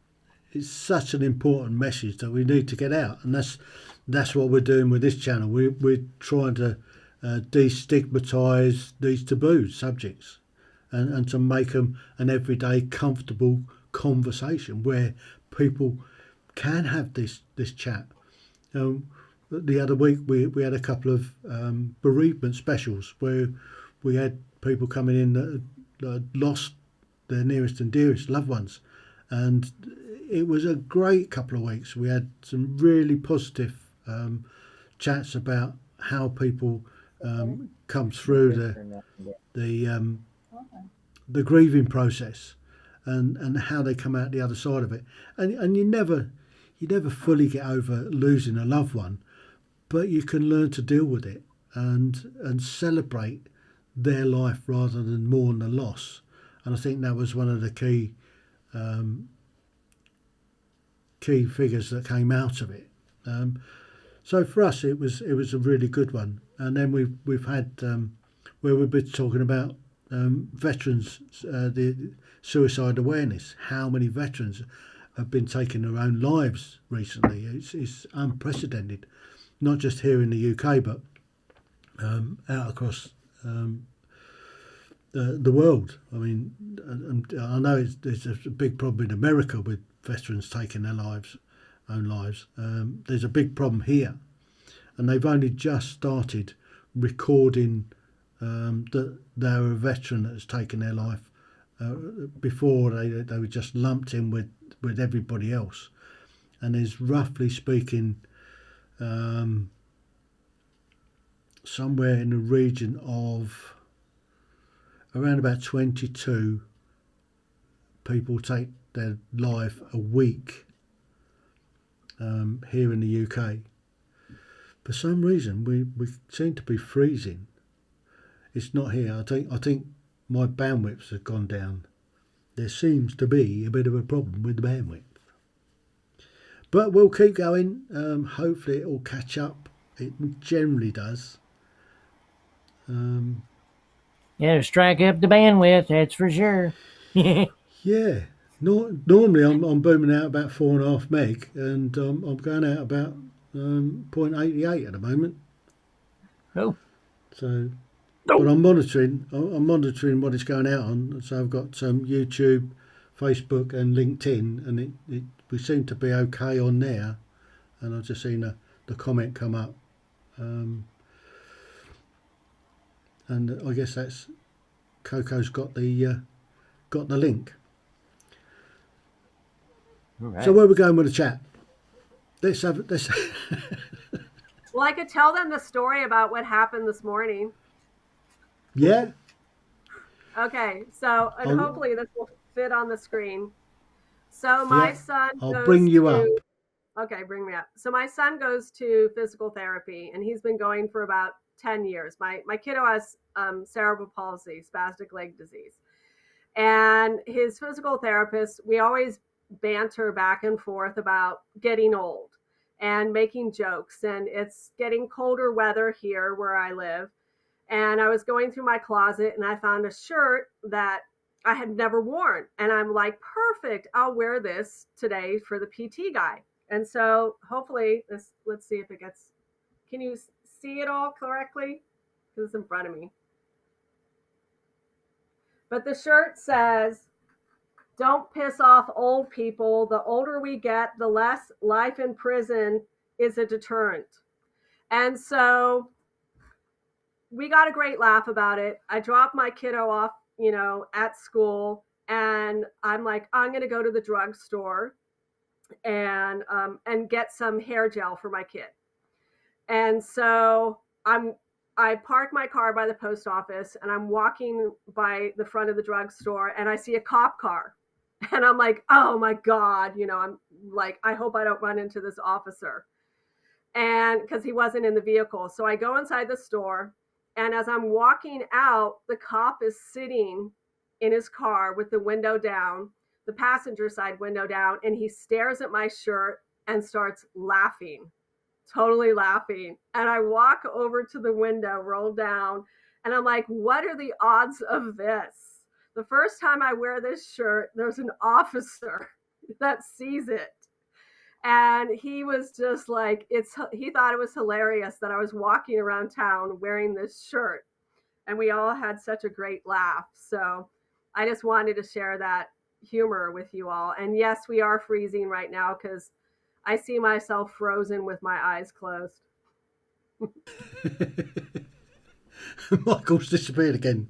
It's such an important message that we need to get out, and that's what we're doing with this channel. We're trying to destigmatise these taboo subjects and to make them an everyday comfortable conversation where people can have this chat. The other week we had a couple of bereavement specials where we had people coming in that lost their nearest and dearest loved ones, and it was a great couple of weeks. We had some really positive chats about how people come through the grieving process and how they come out the other side of it. And you never fully get over losing a loved one, but you can learn to deal with it and celebrate their life rather than mourn the loss. And I think that was one of the key figures that came out of it. So for us, it was a really good one. And then we've had where we've been talking about veterans, the suicide awareness. How many veterans have been taking their own lives recently? It's unprecedented, not just here in the UK, but out across the world. I mean, I know there's a big problem in America with veterans taking their own lives. There's a big problem here, and they've only just started recording that they're a veteran that has taken their life before they were just lumped in with everybody else. And there's, roughly speaking, somewhere in the region of around about 22 people take their life a week here in the UK. For some reason, we seem to be freezing. It's not here. I think my bandwidths have gone down. There seems to be a bit of a problem with the bandwidth. But we'll keep going. Hopefully it will catch up. It generally does. Yeah, strike up the bandwidth, that's for sure. Yeah. Normally I'm booming out about 4.5 meg, and I'm going out about 0.88 at the moment. Oh. So, but I'm monitoring what it's going out on. So I've got YouTube, Facebook, and LinkedIn, and we seem to be okay on there. And I've just seen the comment come up, and I guess that's Coco's got the link. Right. So where are we going with the chat? Let's. Well, I could tell them the story about what happened this morning. Yeah. Okay, so hopefully this will fit on the screen. So my son I'll bring you up. Okay, bring me up. So my son goes to physical therapy, and he's been going for about 10 years. My kiddo has cerebral palsy, spastic leg disease. And his physical therapist, we always banter back and forth about getting old and making jokes. And it's getting colder weather here where I live. And I was going through my closet and I found a shirt that I had never worn. And I'm like, perfect, I'll wear this today for the PT guy. And so hopefully let's see if it gets, can you see it all correctly? Because it's in front of me. But the shirt says, don't piss off old people. The older we get, the less life in prison is a deterrent. And so we got a great laugh about it. I dropped my kiddo off, at school, and I'm like, I'm going to go to the drugstore and get some hair gel for my kid. And so I park my car by the post office, and I'm walking by the front of the drugstore, and I see a cop car. And I'm like, oh my God, I'm like, I hope I don't run into this officer. And because he wasn't in the vehicle. So I go inside the store, and as I'm walking out, the cop is sitting in his car with the window down, the passenger side window down, and he stares at my shirt and starts laughing, totally laughing. And I walk over to the window, roll down, and I'm like, what are the odds of this? The first time I wear this shirt, there's an officer that sees it. And he was just like, he thought it was hilarious that I was walking around town wearing this shirt. And we all had such a great laugh. So I just wanted to share that humor with you all. And yes, we are freezing right now because I see myself frozen with my eyes closed. Michael's disappeared again.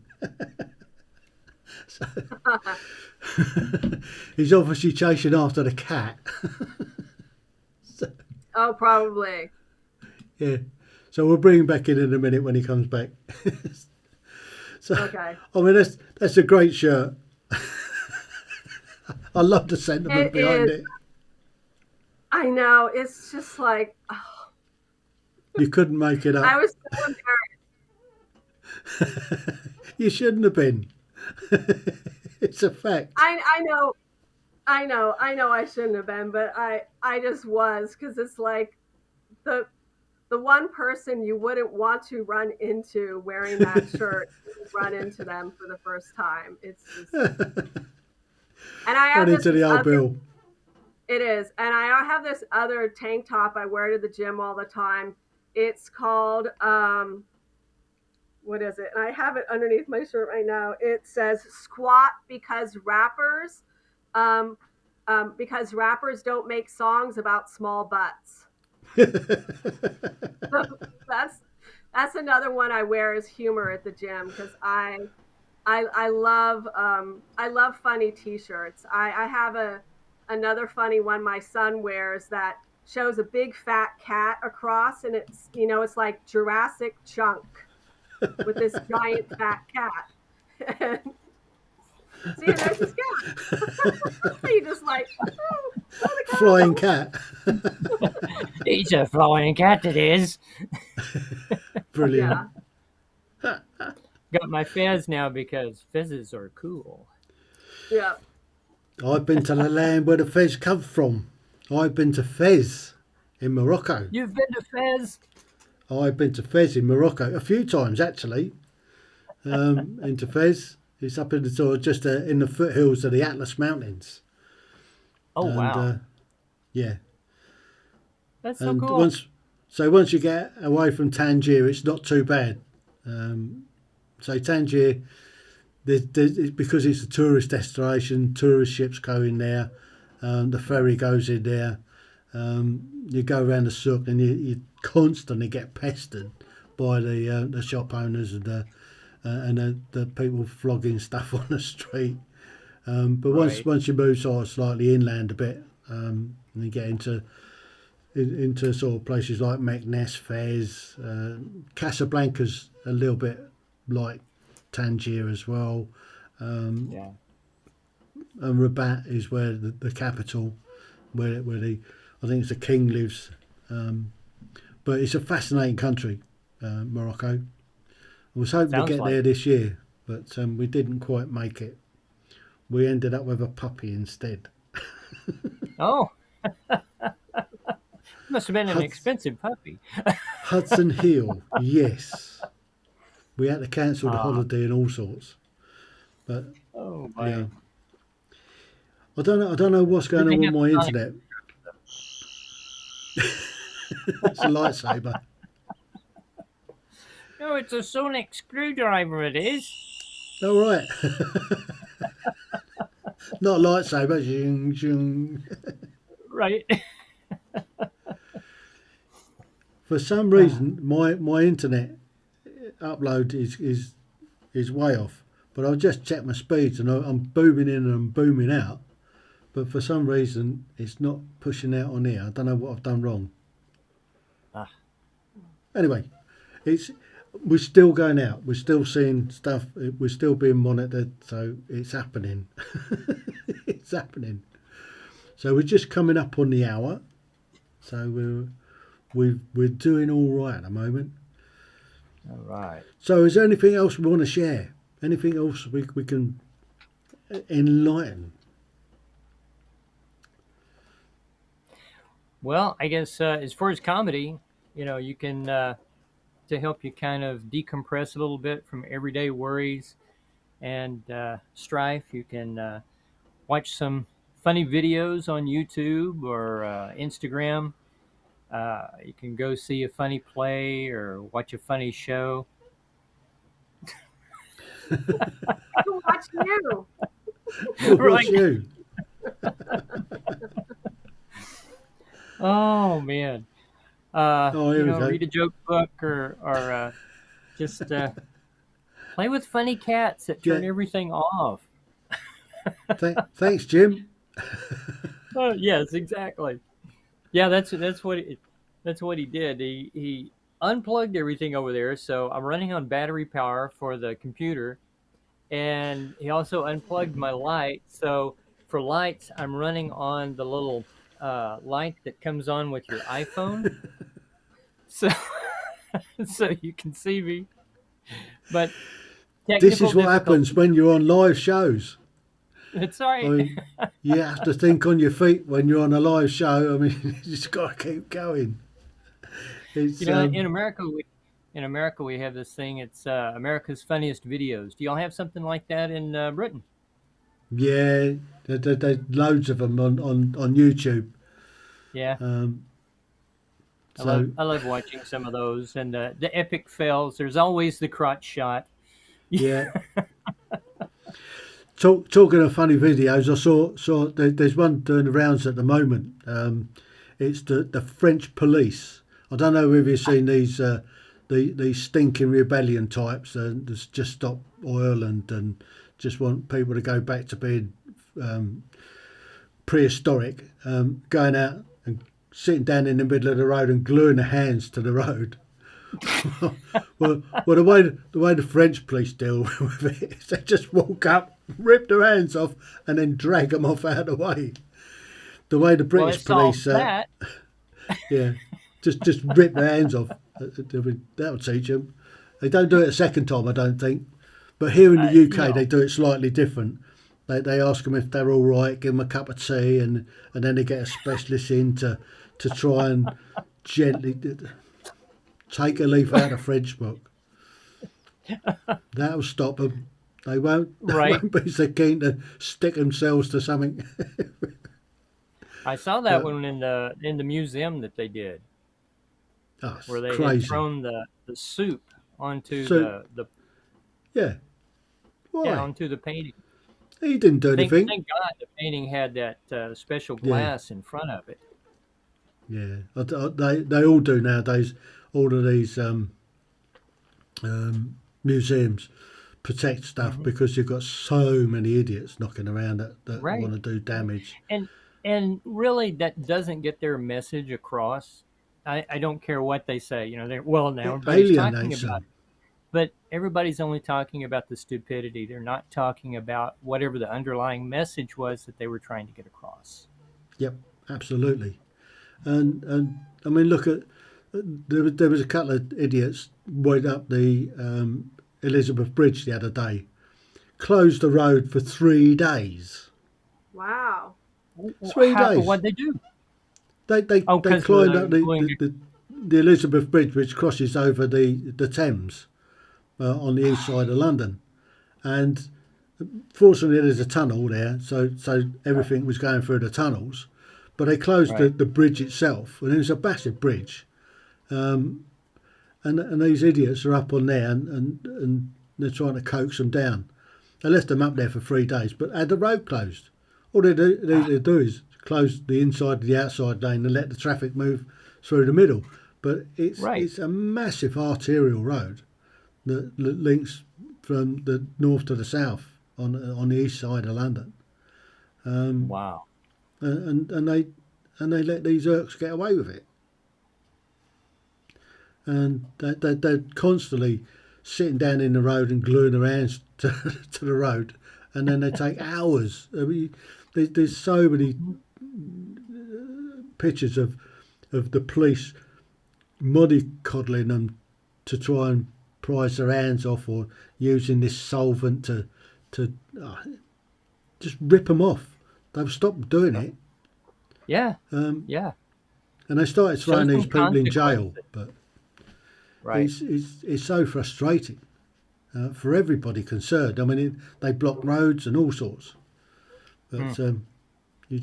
So, he's obviously chasing after the cat. Oh, probably. Yeah. So we'll bring him back in a minute when he comes back. So, okay. I mean, that's a great shirt. I love the sentiment behind it. I know. It's just like, oh. You couldn't make it up. I was so embarrassed. You shouldn't have been. It's a fact. I know I shouldn't have been, but I just was, because it's like the one person you wouldn't want to run into wearing that shirt, run into them for the first time. It's just, and I have run into the old Bill. It is, and I have this other tank top I wear to the gym all the time. It's called what is it? And I have it underneath my shirt right now. It says "Squat because rappers don't make songs about small butts." So that's another one I wear as humor at the gym, because I I love funny T-shirts. I have another funny one my son wears that shows a big fat cat across, and it's it's like Jurassic Chunk with this giant fat cat. And see, there's his cat. He just like the cat. Flying cat. He's a flying cat, it is. Brilliant. Yeah, Got my fez now because fezzes are cool. yeah. I've been to the land where the Fez come from. I've been to Fez in Morocco. You've been to Fez? I've been to Fez in Morocco a few times actually. Into Fez. It's up in the sort of just in the foothills of the Atlas Mountains. Oh, And, wow. yeah. That's so And cool. once you get away from Tangier, it's not too bad. So Tangier, because it's a tourist destination, tourist ships go in there, the ferry goes in there. You go around the souk and you constantly get pestered by the shop owners and the people flogging stuff on the street. But once you move sort of slightly inland a bit, and you get into sort of places like Meknes, Fez, Casablanca's a little bit like Tangier as well. Yeah. And Rabat is where the capital, where I think it's the king lives. But it's a fascinating country, Morocco. I was hoping Sounds to get like there this year, but we didn't quite make it. We ended up with a puppy instead. Oh. Must have been an Hud- expensive puppy. Hudson Hill, yes. We had to cancel the holiday and all sorts. But Oh, my. yeah, I don't know what's going on with my internet. It's a lightsaber. No, it's a sonic screwdriver, it is. All right. Not a lightsaber. Zing, zing. Right. For some reason, my internet upload is way off. But I've just checked my speeds and I'm booming in and I'm booming out. But for some reason, it's not pushing out on here. I don't know what I've done wrong. Anyway, we're still going out. We're still seeing stuff. We're still being monitored. So it's happening. It's happening. So we're just coming up on the hour. So we're doing all right at the moment. All right. So is there anything else we want to share? Anything else we can enlighten? Well, I guess as far as comedy, you can, to help you kind of decompress a little bit from everyday worries and strife, you can watch some funny videos on YouTube or Instagram. You can go see a funny play or watch a funny show. Who watched you? What's you? Oh, man. Here we go. Read a joke book or just play with funny cats that turn Yeah. everything off. Thanks, Jim. Oh, yes, exactly. Yeah, that's what he did. He unplugged everything over there, so I'm running on battery power for the computer, and he also unplugged my light. So for lights, I'm running on the little light that comes on with your iPhone, so you can see me. But This is what happens when you're on live shows. It's all right. I mean, you have to think on your feet when you're on a live show. I mean, you just got to keep going. It's, in America, we have this thing. It's America's Funniest Videos. Do y'all have something like that in Britain? Yeah, there's loads of them on YouTube. Yeah, So I love watching some of those and the epic fails. There's always the crotch shot. yeah. Talking of funny videos, I saw there's one doing the rounds at the moment. It's the French police. I don't know if you've seen these these stinking rebellion types that just stop oil and just want people to go back to being prehistoric, going out and sitting down in the middle of the road and gluing their hands to the road. well, the way the French police deal with it is they just walk up, rip their hands off, and then drag them off out of the way. The way the British police, yeah, just rip their hands off. That'll teach them. They don't do it a second time, I don't think. But here in the UK, they do it slightly different. They ask them if they're all right, give them a cup of tea, and then they get a specialist in to try and gently take a leaf out of the French book. That'll stop them. They won't be so keen to stick themselves to something. I saw that one in the museum that they did, where they crazy. had thrown the soup onto the yeah. Why? Yeah, onto the painting. He didn't do anything. Thank God the painting had that special glass in front of it. Yeah, they all do nowadays. All of these museums protect stuff because you've got so many idiots knocking around that want to do damage. And really, that doesn't get their message across. I don't care what they say. You know, everybody's talking about it. But everybody's only talking about the stupidity. They're not talking about whatever the underlying message was that they were trying to get across. Yep, absolutely. And I mean, look at there was a couple of idiots went up the Elizabeth Bridge the other day, closed the road for 3 days. Wow. 3 days. What'd they do? They climbed up the Elizabeth Bridge, which crosses over the Thames on the east side of London, and fortunately there's a tunnel there, so everything was going through the tunnels, but they closed the bridge itself, and it was a massive bridge, and these idiots are up on there and they're trying to coax them down. They left them up there for 3 days, but had the road closed. All they do is close the inside and the outside lane and let the traffic move through the middle. But it's a massive arterial road that links from the north to the south on the east side of London. Wow. And they let these Irks get away with it. And they're constantly sitting down in the road and gluing their hands to the road, and then they take hours. I mean, there's so many pictures of the police mollycoddling them to try and prise their hands off, or using this solvent to just rip them off. They've stopped doing it. Yeah. And they started throwing these people in jail, but it's so frustrating for everybody concerned. I mean, they block roads and all sorts, but you're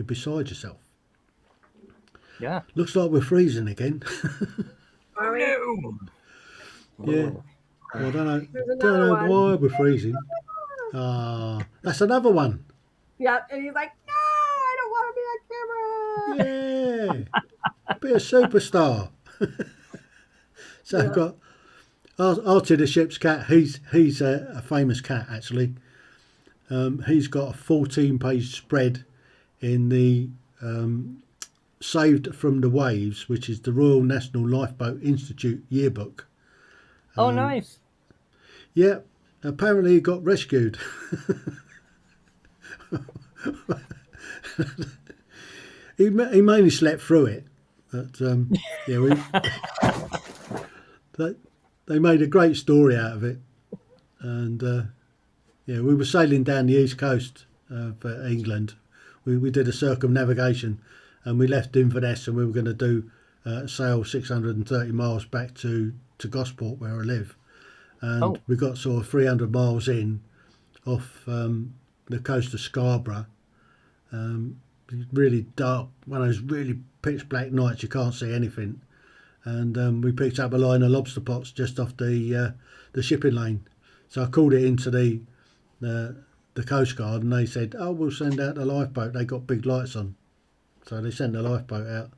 beside yourself. Yeah. Looks like we're freezing again. Are we? Yeah. Well, I don't know why we're freezing. That's another one. Yeah, and he's like, no, I don't want to be on camera. Yeah. Be a superstar. So I've got Artie the Ship's cat. He's a famous cat, actually. He's got a 14-page spread in the Saved from the Waves, which is the Royal National Lifeboat Institute yearbook. Oh, nice. Yeah, apparently he got rescued. he mainly slept through it, but they made a great story out of it, and we were sailing down the east coast for England. We did a circumnavigation, and we left Inverness, and we were going to do sail 630 miles back to Gosport, where I live, and we got sort of 300 miles in off the coast of Scarborough. Really dark, one of those really pitch black nights, you can't see anything, and we picked up a line of lobster pots just off the shipping lane. So I called it into the Coast Guard, and they said, "Oh, we'll send out the lifeboat. They got big lights on." So they sent the lifeboat out,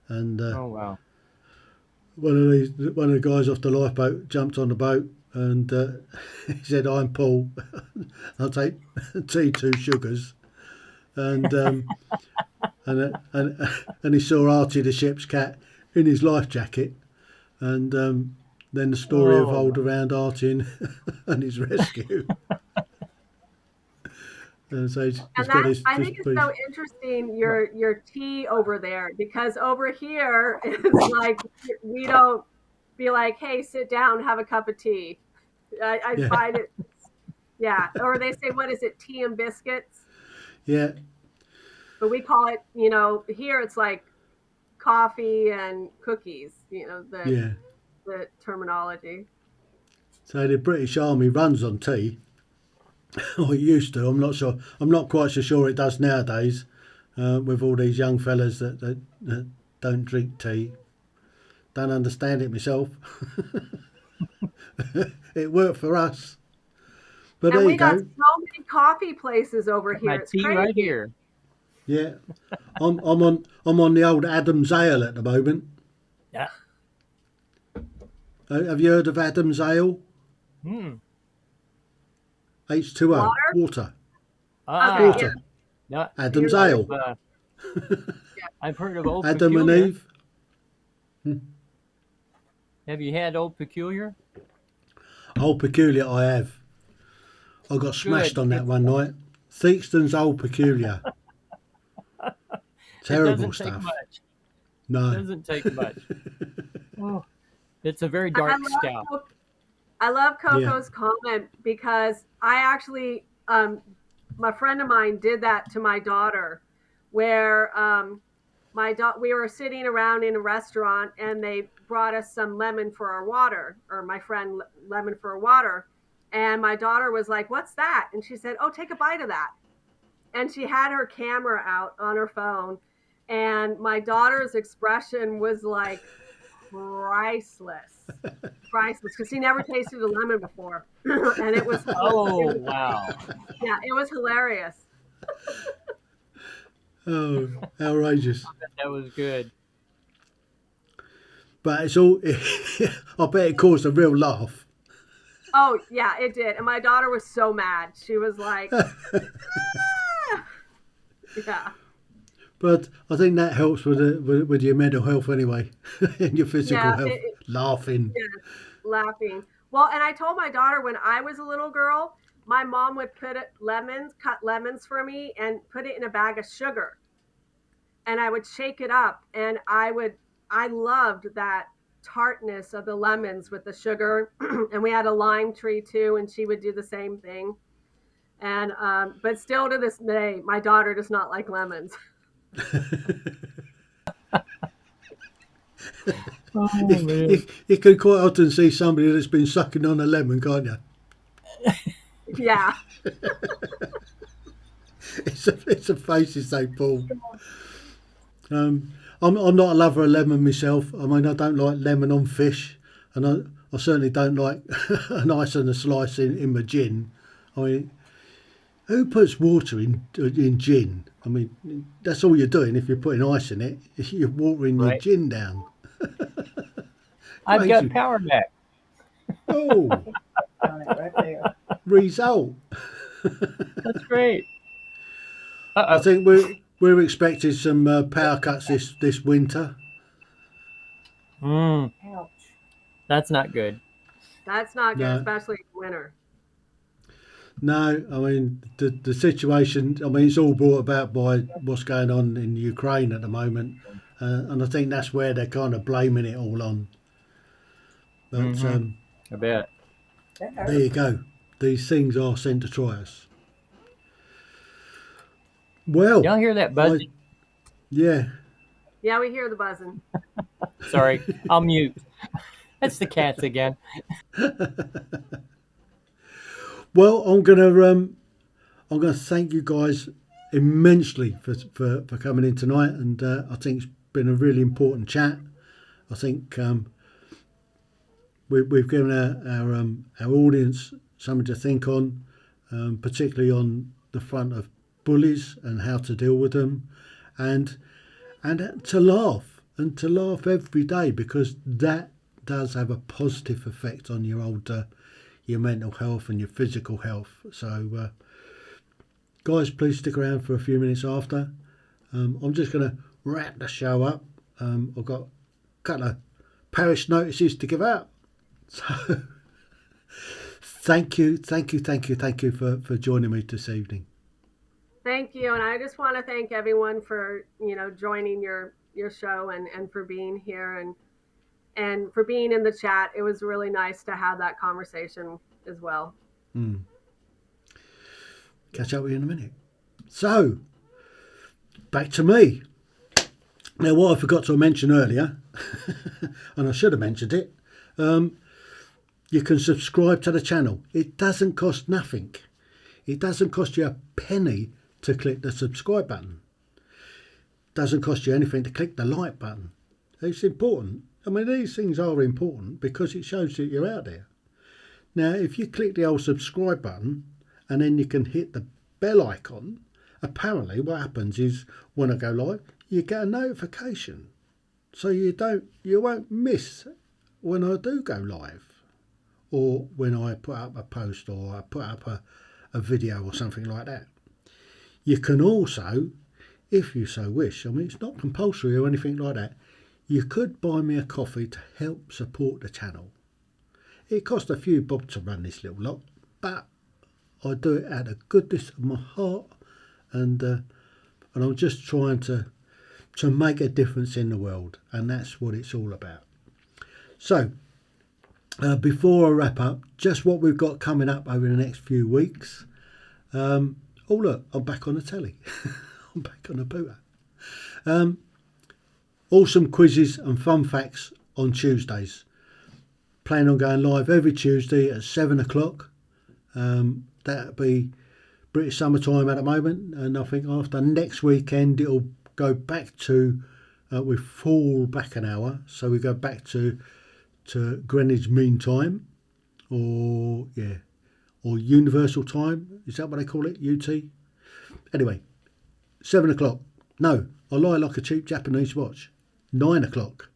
and oh wow, one of the guys off the lifeboat jumped on the boat and he said, "I'm Paul. I'll take tea, 2 sugars." And and he saw Archie the ship's cat in his life jacket, and then the story evolved around Archie and his rescue. And so I think it's so interesting your tea over there, because over here it's like we don't be like, "Hey, sit down, have a cup of tea." I find it, yeah. Or they say, what is it, tea and biscuits? Yeah. But we call it, here it's like coffee and cookies. The terminology. So the British Army runs on tea. Or it used to. I'm not sure. I'm not quite so sure it does nowadays, with all these young fellas that don't drink tea. Don't understand it myself. It worked for us. But and there we you got go. so many coffee places over here. My tea right here. Yeah, I'm on the old Adam's Ale at the moment. Yeah. Have you heard of Adam's Ale? H2O, water. Water. No, Adam's Ale. I've heard of Old Adam Peculiar. and Eve. Have you had Old Peculiar? Old Peculiar, I have. I got smashed on that one night. Theakston's Old Peculiar. Terrible stuff. Take much. No. It doesn't take much. It's a very dark stout. I love Coco's comment, because I actually, my friend of mine did that to my daughter, where we were sitting around in a restaurant and they brought us some lemon for our water, or my friend lemon for our water. And my daughter was like, "What's that?" And she said, "Oh, take a bite of that." And she had her camera out on her phone. And my daughter's expression was like priceless, because she never tasted a lemon before. And it was, wow. Yeah, it was hilarious. Oh, outrageous. That was good. But it's all, I bet it caused a real laugh. Oh, yeah, it did. And my daughter was so mad. She was like, "Ah!" Yeah. But I think that helps with your mental health anyway, and your physical health. Laughing. Yeah, laughing. Well, and I told my daughter, when I was a little girl, my mom would cut lemons for me and put it in a bag of sugar. And I would shake it up, and I loved that tartness of the lemons with the sugar. And we had a lime tree too, and she would do the same thing. And but still to this day, my daughter does not like lemons. You can quite often see somebody that's been sucking on a lemon, can't you? Yeah. It's a faces they pull. I'm not a lover of lemon myself. I mean, I don't like lemon on fish, and I certainly don't like an ice and a slice in my gin. I mean, who puts water in gin? I mean, that's all you're doing if you're putting ice in it. You're watering your gin down. I've got power back. Oh, right there. Result. That's great. I think we're expecting some power cuts this winter. Ouch. That's not good. That's not good, No. especially in winter. No, I mean the situation. I mean, it's all brought about by what's going on in Ukraine at the moment, and I think that's where they're kind of blaming it all on. But I bet. there you go. These things are sent to try us. Well, Y'all hear that buzzing? Yeah. Yeah, we hear the buzzing. Sorry, I'll mute. That's the cats again. Well, I'm gonna thank you guys immensely for coming in tonight, and I think it's been a really important chat. I think we've given our audience something to think on, particularly on the front of bullies and how to deal with them, and to laugh and to laugh every day, because that does have a positive effect on your mental health and your physical health. So guys, please stick around for a few minutes after. I'm just going to wrap the show up. I've got a couple of parish notices to give out. So thank you for joining me this evening. Thank you. And I just want to thank everyone for, joining your show and for being here and for being in the chat. It was really nice to have that conversation as well. Catch up with you in a minute. So, back to me. Now, what I forgot to mention earlier, and I should have mentioned it, you can subscribe to the channel. It doesn't cost nothing. It doesn't cost you a penny to click the subscribe button. It doesn't cost you anything to click the like button. It's important. I mean, these things are important because it shows that you're out there. Now, if you click the old subscribe button and then you can hit the bell icon, apparently what happens is when I go live, you get a notification. So you won't miss when I do go live, or when I put up a post, or I put up a video or something like that. You can also, if you so wish, I mean, it's not compulsory or anything like that, you could buy me a coffee to help support the channel. It costs a few bob to run this little lot, but I do it out of goodness of my heart, and I'm just trying to make a difference in the world, and that's what it's all about. So, before I wrap up, just what we've got coming up over the next few weeks. Oh look, I'm back on the telly. I'm back on the booter. Awesome quizzes and fun facts on Tuesdays. Plan on going live every Tuesday at 7 o'clock. That'll be British summertime at the moment, and I think after next weekend it'll go back to, we fall back an hour, so we go back to Greenwich Mean Time, or Universal Time. Is that what they call it? UT? Anyway, 7 o'clock. No, I lie like a cheap Japanese watch. 9 o'clock.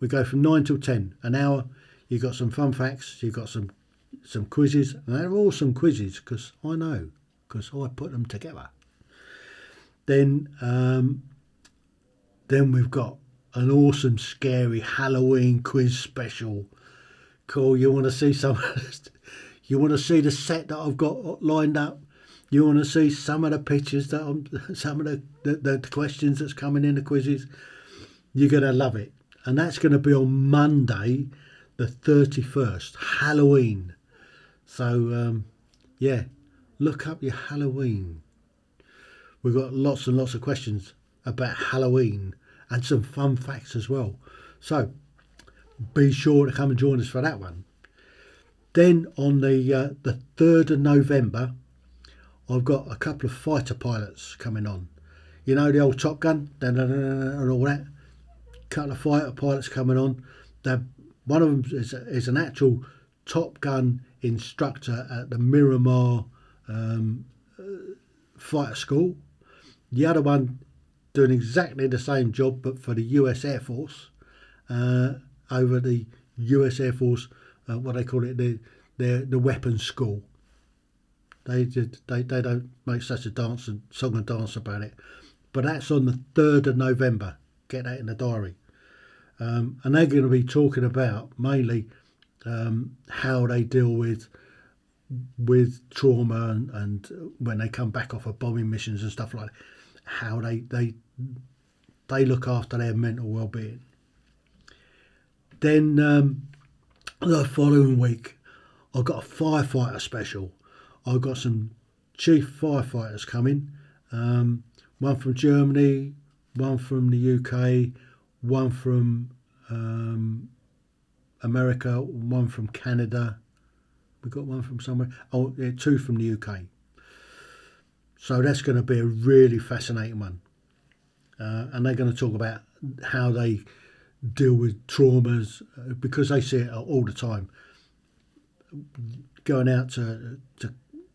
We go from 9 till 10. An hour. You've got some fun facts. You've got some quizzes. And they're awesome quizzes, because I know, because I put them together. Then we've got an awesome, scary Halloween quiz special. Cool. You want to see you want to see the set that I've got lined up. You want to see some of the pictures some of the questions that's coming in the quizzes. You're going to love it. And that's going to be on Monday, the 31st, Halloween. So, look up your Halloween. We've got lots and lots of questions about Halloween and some fun facts as well. So, be sure to come and join us for that one. Then on the 3rd of November, I've got a couple of fighter pilots coming on. You know, the old Top Gun and all that. Couple of fighter pilots coming on. One of them is an actual Top Gun instructor at the Miramar fighter school. The other one doing exactly the same job, but for the US Air Force, over the US Air Force, what they call it, the weapons school. They don't make such a song and dance about it, but that's on the 3rd of November. Get that in the diary. And they're going to be talking about mainly how they deal with trauma and when they come back off of bombing missions and stuff like that, how they look after their mental well-being. Then the following week, I've got a firefighter special. I've got some chief firefighters coming, one from Germany, one from the UK, one from America, one from Canada. We've got one from somewhere. Oh, yeah, 2 from the UK. So that's going to be a really fascinating one. And they're going to talk about how they deal with traumas, because they see it all the time. Going out to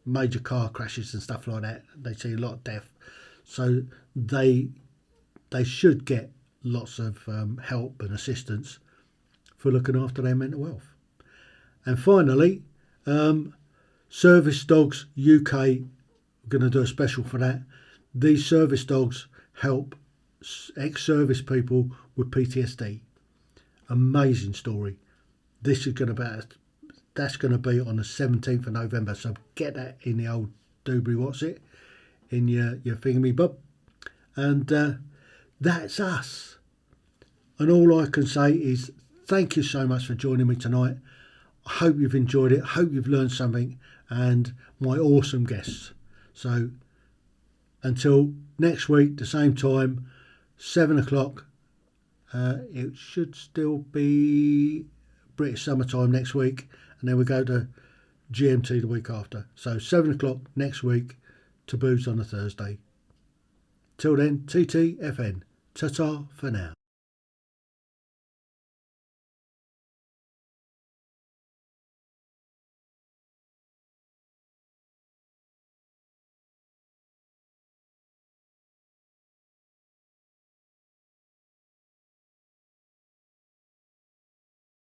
major car crashes and stuff like that, they see a lot of death. So they should get lots of help and assistance for looking after their mental health. And finally, Service Dogs UK, we're going to do a special for that. These service dogs help ex-service people with PTSD. Amazing story. This is going to be, that's going to be on the 17th of November. So get that in the old doobly what's it, in your thingy bob. And that's us. And all I can say is thank you so much for joining me tonight. I hope you've enjoyed it. Hope you've learned something, and my awesome guests. So until next week, the same time, 7 o'clock. It should still be British summertime next week, and then we go to GMT the week after. So 7 o'clock next week, Taboos on a Thursday. Till then, TTFN. Ta-ta for now.